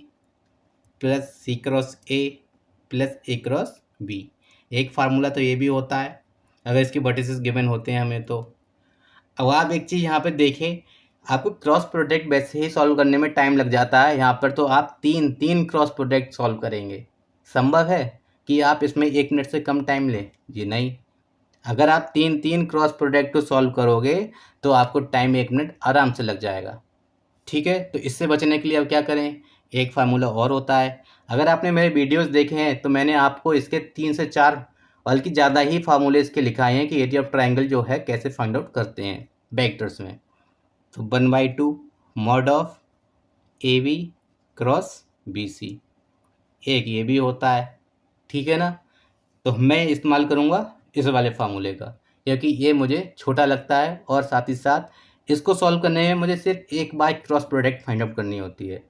plus C cross A plus A cross B. एक फार्मूला तो ये भी होता है अगर इसके वर्टिसेस गिवन होते हैं हमें। तो अब आप एक चीज़ यहाँ पे देखें, आपको क्रॉस प्रोडक्ट वैसे ही सॉल्व करने में टाइम लग जाता है। यहाँ पर तो आप तीन क्रॉस प्रोडक्ट सॉल्व करेंगे। संभव है कि आप इसमें 1 मिनट से कम टाइम लें? जी नहीं। अगर आप तीन क्रॉस प्रोडक्ट को सॉल्व करोगे तो आपको टाइम 1 मिनट आराम से लग जाएगा, ठीक है। तो इससे बचने के लिए अब क्या करें, एक फार्मूला और होता है। अगर आपने मेरे वीडियोस देखे हैं तो मैंने आपको इसके 3 से 4 बल्कि ज़्यादा ही फार्मूले इसके लिखाए हैं कि एरिया ऑफ ट्राइंगल जो है कैसे फाइंड आउट करते हैं वेक्टर्स में। तो 1/2 mod of A B cross B C, एक ये भी होता है, ठीक है ना। तो मैं इस्तेमाल करूँगा इस वाले फार्मूले का क्योंकि ये मुझे छोटा लगता है और साथ ही साथ इसको सॉल्व करने में मुझे सिर्फ एक बार क्रॉस प्रोडक्ट फाइंड आउट करनी होती है।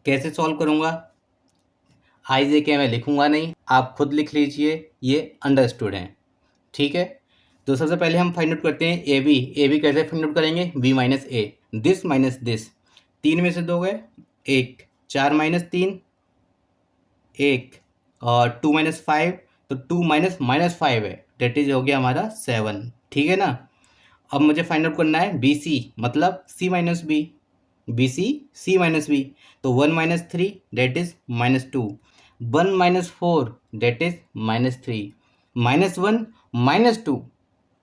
कैसे सॉल्व करूँगा आई जे के मैं लिखूँगा नहीं, आप खुद लिख लीजिए, ये अंडरस्टूड है, ठीक है। तो सबसे पहले हम फाइंड आउट करते हैं ए बी कैसे फाइंड आउट करेंगे, बी माइनस दिस 3 में से 2 गए 1, 4 माइनस 3 1 और 2 माइनस 5, तो 2 माइनस 5 है, डेट इज हो गया हमारा 7, ठीक है ना। अब मुझे फाइंड आउट करना है बी सी मतलब C minus B, C minus B, तो 1 minus 3 that is -2। 1 minus 4 that is -3, -1 -2,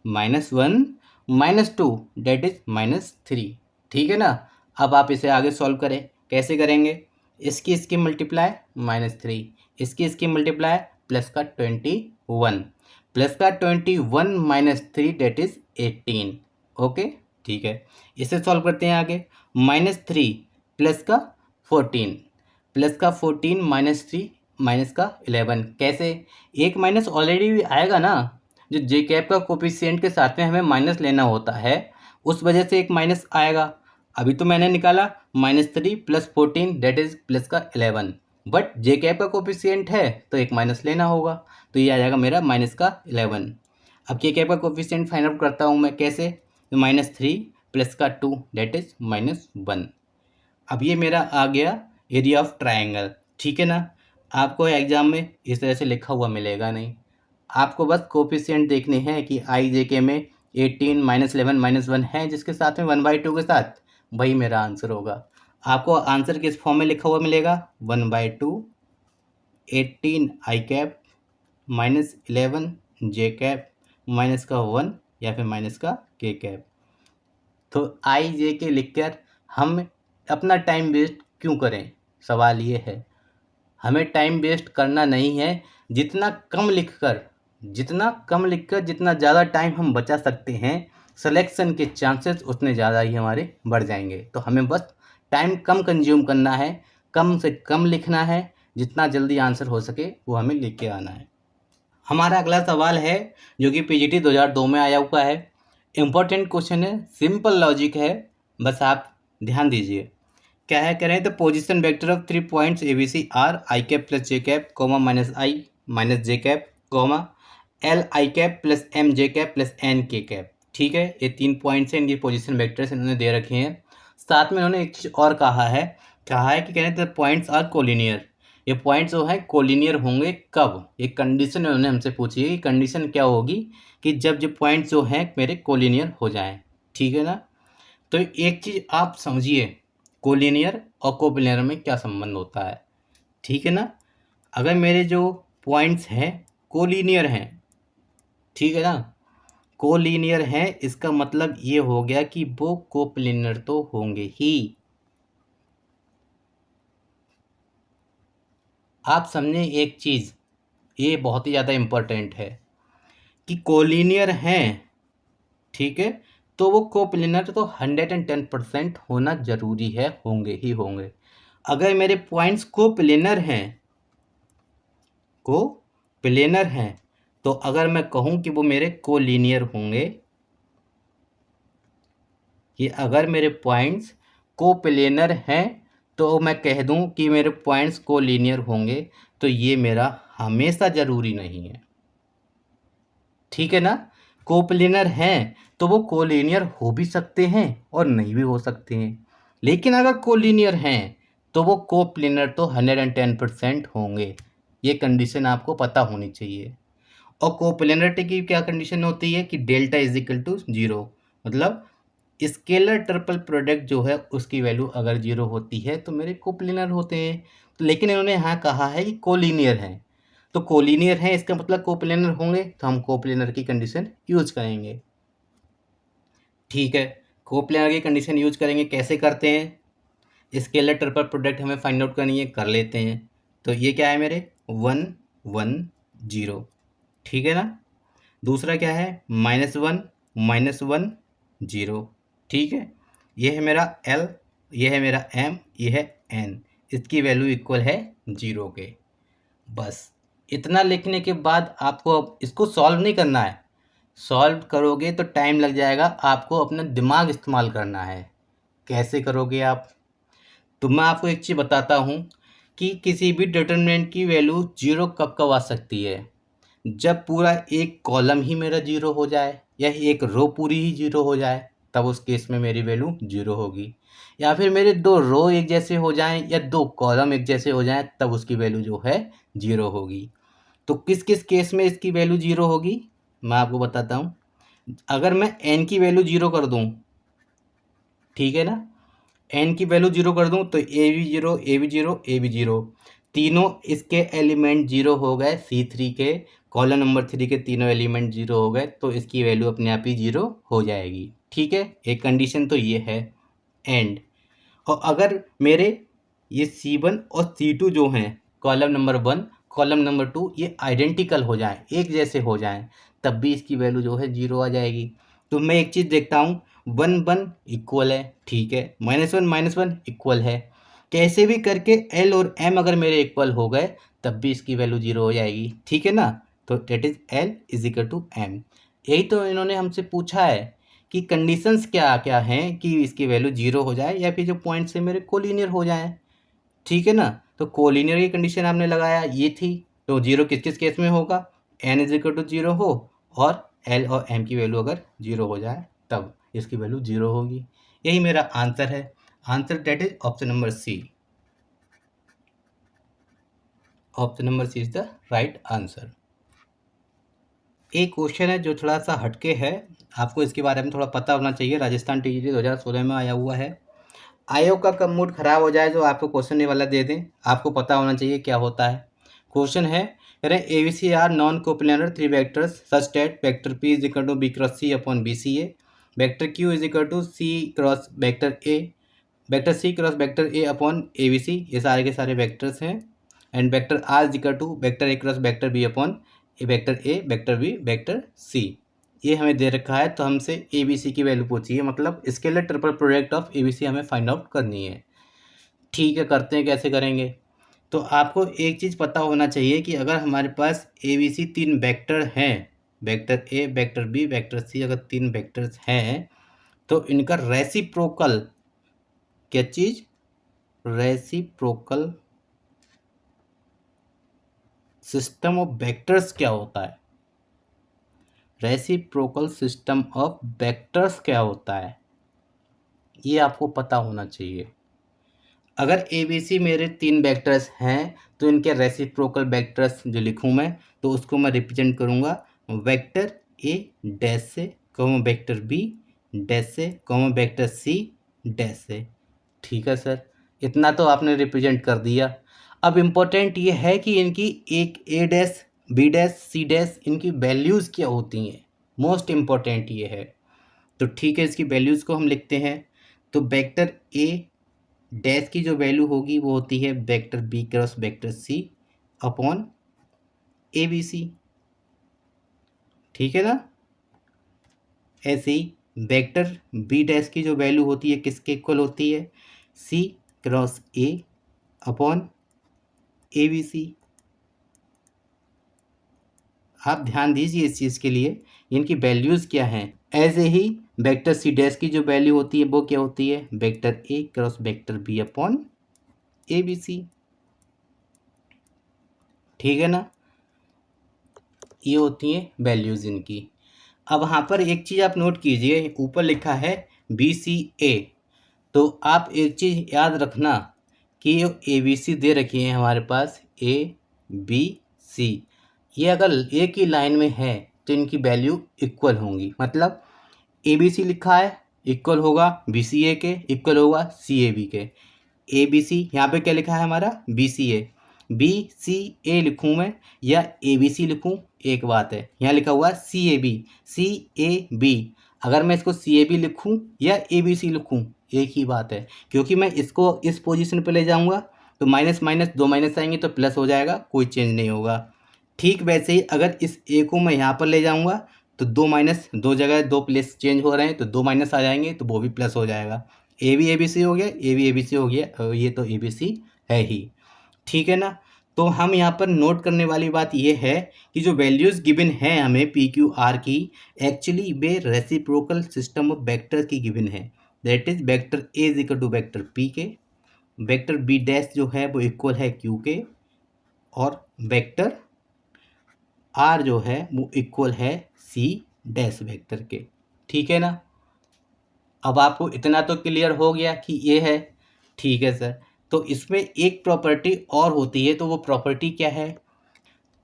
-1 -2 that is -3। ठीक है ना। अब आप इसे आगे सॉल्व करें, कैसे करेंगे? इसकी मल्टीप्लाई -3, इसकी मल्टीप्लाई प्लस का 21, प्लस का 21 -3 डेट इज 18। ओके ठीक है, इसे सॉल्व करते हैं आगे। -3 प्लस का 14, प्लस का 14 -3 माइनस का 11, कैसे? एक माइनस ऑलरेडी आएगा ना, जो जे कैप का कोफिशिएंट के साथ में हमें माइनस लेना होता है, उस वजह से एक माइनस आएगा। अभी तो मैंने निकाला -3 प्लस 14 डेट इज प्लस का 11, बट जे कैप का कोफिशिएंट है तो एक माइनस लेना होगा, तो ये आ जाएगा मेरा माइनस का 11। अब के कैप का कोफिशिएंट फाइंड आउट करता हूँ मैं, कैसे? -3 प्लस का 2 डेट इज -1। अब ये मेरा आ गया एरिया ऑफ ट्रायंगल। ठीक है ना। आपको एग्जाम में इस तरह से लिखा हुआ मिलेगा नहीं, आपको बस कोफिशिएंट देखने हैं कि आई जे के में 18 -11 -1 है, जिसके साथ में 1/2 के साथ, वही मेरा आंसर होगा। आपको आंसर किस फॉर्म में लिखा हुआ मिलेगा? 1/2 18 आई कैप -11 जे कैप माइनस का 1 या फिर माइनस का के कैप। तो आई जे के लिखकर हम अपना टाइम वेस्ट क्यों करें? सवाल ये है, हमें टाइम वेस्ट करना नहीं है। जितना कम लिखकर जितना ज़्यादा टाइम हम बचा सकते हैं, सिलेक्शन के चांसेस उतने ज़्यादा ही हमारे बढ़ जाएंगे। तो हमें बस टाइम कम कंज्यूम करना है, कम से कम लिखना है, जितना जल्दी आंसर हो सके वो हमें लिख के आना है। हमारा अगला सवाल है जो कि पीजीटी 2002 में आया हुआ है। इम्पोर्टेंट क्वेश्चन है, सिंपल लॉजिक है, बस आप ध्यान दीजिए। क्या है? कह रहे हैं the position vector of 3 points A B C are I cap plus J cap comma minus I minus J cap comma L I cap plus M J cap plus N K cap. ठीक है, ये 3 points हैं, इनकी position vectors इन्होंने दे रखे हैं। साथ में इन्होंने एक चीज़ और कहा है कि कह रहे हैं द पॉइंट्स आर कोलिनियर। ये पॉइंट्स जो है कोलिनियर होंगे कब? एक कंडीशन उन्होंने हमसे पूछी है कि कंडीशन क्या होगी कि जब जो पॉइंट्स जो हैं मेरे कोलिनियर हो जाएं। ठीक है ना। तो एक चीज़ आप समझिए, कोलिनियर और कोप्लिनियर में क्या संबंध होता है। ठीक है ना। अगर मेरे जो पॉइंट्स हैं कोलिनियर हैं, ठीक है ना, कोलिनियर हैं, इसका मतलब ये हो गया कि वो कोप्लिनियर तो होंगे ही। आप समझें एक चीज़, ये बहुत ही ज़्यादा इम्पोर्टेंट है कि कोलिनियर हैं, ठीक है, तो वो कोप्लिनर तो 110% होना ज़रूरी है, होंगे ही होंगे। अगर मेरे पॉइंट्स कोप्लेनर हैं तो अगर मैं कहूँ कि वो मेरे कोलिनियर होंगे, कि अगर मेरे पॉइंट्स कोप्लेनर हैं तो मैं कह दूँ कि मेरे पॉइंट्स कोलिनियर होंगे, तो ये मेरा हमेशा ज़रूरी नहीं है। ठीक है ना। कोप्लिनर हैं तो वो कोलिनियर हो भी सकते हैं और नहीं भी हो सकते हैं, लेकिन अगर कोलिनियर हैं तो वो कोप्लिनर तो 110% होंगे। ये कंडीशन आपको पता होनी चाहिए। और कोप्लिनरिटी की क्या कंडीशन होती है कि डेल्टा इज इक्वल टू 0, मतलब स्केलर ट्रिपल प्रोडक्ट जो है उसकी वैल्यू अगर 0 होती है तो मेरे कोप्लिनर होते हैं। तो लेकिन इन्होंने यहाँ कहा है कि कोलिनियर हैं, तो कोलिनियर है इसका मतलब कोप्लेनर होंगे, तो हम कोप्लेनर की कंडीशन यूज करेंगे। ठीक है, कोप्लेनर की कंडीशन यूज करेंगे। कैसे करते हैं? स्केलर ट्रिपल प्रोडक्ट हमें फाइंड आउट करनी है, कर लेते हैं। तो ये क्या है मेरे 1 1 0, ठीक है ना। दूसरा क्या है -1 -1 0, ठीक है। ये है मेरा L, ये है मेरा M, ये है N, इसकी वैल्यू इक्वल है 0 के। बस इतना लिखने के बाद आपको अब इसको सॉल्व नहीं करना है। सॉल्व करोगे तो टाइम लग जाएगा, आपको अपना दिमाग इस्तेमाल करना है। कैसे करोगे आप? तो मैं आपको एक चीज़ बताता हूँ कि किसी भी डिटरमिनेंट की वैल्यू 0 कब कब आ सकती है, जब पूरा एक कॉलम ही मेरा 0 हो जाए या एक रो पूरी ही 0 हो जाए, तब उस केस में मेरी वैल्यू 0 होगी। या फिर मेरे 2 रो एक जैसे हो जाएं या 2 कॉलम एक जैसे हो जाएं, तब उसकी वैल्यू जो है 0 होगी। तो किस किस केस में इसकी वैल्यू 0 होगी मैं आपको बताता हूँ। अगर मैं n की वैल्यू 0 कर दूँ, ठीक है ना, n की वैल्यू 0 कर दूँ तो a भी 0 a भी 0 a भी 0, तीनों इसके एलिमेंट 0 हो गए, C3 के कॉलम नंबर 3 के तीनों एलिमेंट 0 हो गए, तो इसकी वैल्यू अपने आप ही 0 हो जाएगी। ठीक है, एक कंडीशन तो ये है। एंड और अगर मेरे ये C1 और C2 जो हैं कॉलम नंबर 1 कॉलम नंबर 2 ये आइडेंटिकल हो जाएं, एक जैसे हो जाएं, तब भी इसकी वैल्यू जो है 0 आ जाएगी। तो मैं एक चीज़ देखता हूँ, 1 1 इक्वल है, ठीक है, -1 इक्वल है, कैसे भी करके L और M अगर मेरे इक्वल हो गए तब भी इसकी वैल्यू 0 हो जाएगी। ठीक है ना, तो that is L is equal to M। यही तो इन्होंने हमसे पूछा है कि कंडीशंस क्या क्या हैं कि इसकी वैल्यू 0 हो जाए या फिर जो पॉइंट्स है मेरे कोलिनियर हो जाए। ठीक है ना, तो कोलिनियर की कंडीशन आपने लगाया ये थी, तो 0 किस किस केस में होगा, N इज इक्वल टू 0 हो और L और M की वैल्यू अगर 0 हो जाए तब इसकी वैल्यू 0 होगी। यही मेरा आंसर है। Answer that is option number C. Option number C is the right answer. एक क्वेश्चन है जो थोड़ा सा हटके है, आपको इसके बारे में थोड़ा पता होना चाहिए। राजस्थान टीजीटी 2016 में आया हुआ है। आयोग का कब मूड खराब हो जाए तो आपको क्वेश्चन ये वाला दे दें, आपको पता होना चाहिए क्या होता है। क्वेश्चन है, कह रहे A B C are non coplanar 3 vectors such that vector P is equal to B cross C upon B C A, vector Q is equal to C cross vector A, vector C cross vector A upon A B C, ये सारे के सारे vectors हैं। And vector R is equal to vector A cross vector B upon vector A vector B vector C. ये हमें दे रखा है, तो हमसे ए बी सी की वैल्यू पूछी है, मतलब scalar triple product of A B C हमें फाइंड आउट करनी है। ठीक है, करते हैं, कैसे करेंगे। तो आपको एक चीज़ पता होना चाहिए कि अगर हमारे पास ए बी सी 3 वेक्टर हैं, वेक्टर ए वेक्टर बी वेक्टर सी, अगर 3 वेक्टर्स हैं तो इनका रेसिप्रोकल, क्या चीज़, रेसिप्रोकल सिस्टम ऑफ वेक्टर्स क्या होता है, रेसिप्रोकल सिस्टम ऑफ वेक्टर्स क्या होता है, ये आपको पता होना चाहिए। अगर ए बी सी मेरे 3 वेक्टर्स हैं तो इनके रेसिप्रोकल वेक्टर्स जो लिखूँ मैं, तो उसको मैं रिप्रेजेंट करूँगा वेक्टर ए डैश से, कॉमा वेक्टर बी डैश से, कॉमा वेक्टर सी डैश से। ठीक है सर, इतना तो आपने रिप्रेजेंट कर दिया। अब इम्पोर्टेंट ये है कि इनकी एक A dash B dash C dash इनकी वैल्यूज़ क्या होती हैं, मोस्ट इम्पोर्टेंट ये है। तो ठीक है, इसकी वैल्यूज़ को हम लिखते हैं। तो वेक्टर ए डैश की जो वैल्यू होगी वो होती है vector B cross vector C upon A B C. ठीक है ना, ऐसे ही वेक्टर बी डैश की जो वैल्यू होती है किसके इक्वल होती है, C cross A upon A B C. आप ध्यान दीजिए इस चीज़ के लिए, इनकी वैल्यूज़ क्या हैं। ऐसे ही वेक्टर सी डैश की जो वैल्यू होती है वो क्या होती है, vector A cross vector B upon A B C. ठीक है ना, ये होती हैं वैल्यूज़ इनकी। अब वहाँ पर एक चीज़ आप नोट कीजिए, ऊपर लिखा है बी सी ए, तो आप एक चीज़ याद रखना कि ये ए बी सी दे रखी है हमारे पास, ए बी सी, ये अगर एक ही लाइन में है तो इनकी वैल्यू इक्वल होंगी। मतलब ए बी सी लिखा है इक्वल होगा बी सी ए के, इक्वल होगा सी ए बी के। ए बी सी यहाँ पे क्या लिखा है हमारा, B C A, B C ए लिखूँ मैं या ए बी सी लिखूँ एक बात है। यहाँ लिखा हुआ सी A B, C A B, अगर मैं इसको सी ए बी लिखूँ या ए बी सी लिखूँ एक ही बात है, क्योंकि मैं इसको इस पोजीशन पे ले जाऊँगा तो माइनस माइनस दो माइनस आएंगे तो प्लस हो जाएगा, कोई चेंज नहीं होगा। ठीक वैसे ही अगर इस ए को मैं यहाँ पर ले जाऊँगा तो दो माइनस, दो जगह दो प्लेस चेंज हो रहे हैं तो दो माइनस आ जाएंगे तो वो भी प्लस हो जाएगा। ए बी सी हो गया, ए बी सी हो गया, ये तो ए बी सी है ही। ठीक है ना, तो हम यहाँ पर नोट करने वाली बात ये है कि जो वैल्यूज़ गिवन है हमें पी क्यू आर की, एक्चुअली वे रेसिप्रोकल सिस्टम ऑफ वेक्टर की गिवन है। That is vector A is equal to vector P के, वेक्टर बी डैश जो है वो इक्वल है क्यू के, और वेक्टर आर जो है वो इक्वल है सी डैश वेक्टर के। ठीक है ना, अब आपको इतना तो क्लियर हो गया कि ये है। ठीक है सर, तो इसमें एक प्रॉपर्टी और होती है, तो वो प्रॉपर्टी क्या है।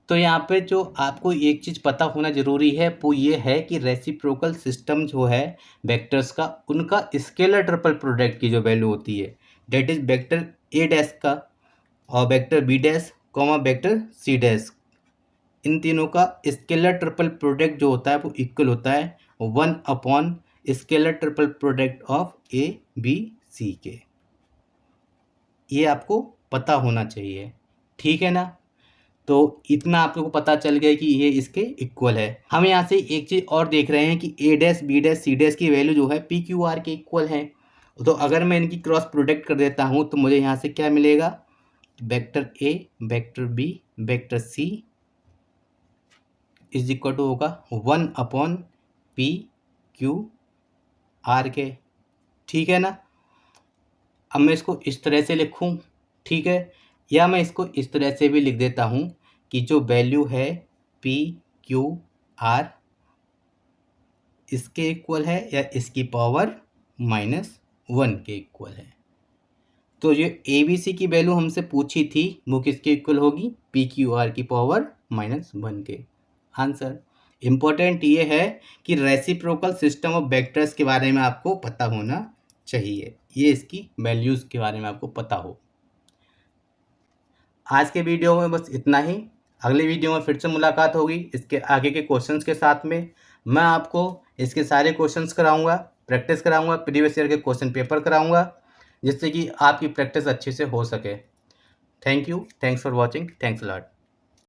तो यहाँ पे जो आपको एक चीज़ पता होना ज़रूरी है वो ये है कि रेसिप्रोकल सिस्टम जो है वेक्टर्स का, उनका स्केलर ट्रिपल प्रोडक्ट की जो वैल्यू होती है, that is vector A dash का और vector B dash comma vector C dash, इन तीनों का स्केलर ट्रिपल प्रोडक्ट जो होता है वो इक्वल होता है 1 upon scalar triple product of A B C के। ये आपको पता होना चाहिए, ठीक है ना। तो इतना आप लोगों को पता चल गया कि ये इसके इक्वल है। हम यहाँ से एक चीज़ और देख रहे हैं कि A dash B dash C dash की वैल्यू जो है पी क्यू आर के इक्वल है। तो अगर मैं इनकी क्रॉस प्रोडक्ट कर देता हूँ तो मुझे यहाँ से क्या मिलेगा, vector A vector B vector C is equal to होगा 1 अपॉन पी क्यू आर के, ठीक है ना। अब मैं इसको इस तरह से लिखूं, ठीक है, या मैं इसको इस तरह से भी लिख देता हूं कि जो वैल्यू है पी क्यू आर इसके इक्वल है या इसकी पावर -1 के इक्वल है। तो ये ए बी सी की वैल्यू हमसे पूछी थी वो किसके इक्वल होगी, पी क्यू आर की पावर -1 के। आंसर इम्पोर्टेंट ये है कि रेसिप्रोकल सिस्टम ऑफ वेक्टर्स के बारे में आपको पता होना चाहिए, ये इसकी वैल्यूज़ के बारे में आपको पता हो। आज के वीडियो में बस इतना ही। अगले वीडियो में फिर से मुलाकात होगी इसके आगे के क्वेश्चंस के साथ में। मैं आपको इसके सारे क्वेश्चंस कराऊंगा, प्रैक्टिस कराऊंगा, प्रीवियस ईयर के क्वेश्चन पेपर कराऊंगा, जिससे कि आपकी प्रैक्टिस अच्छे से हो सके। Thank you, thanks for watching, thanks a lot.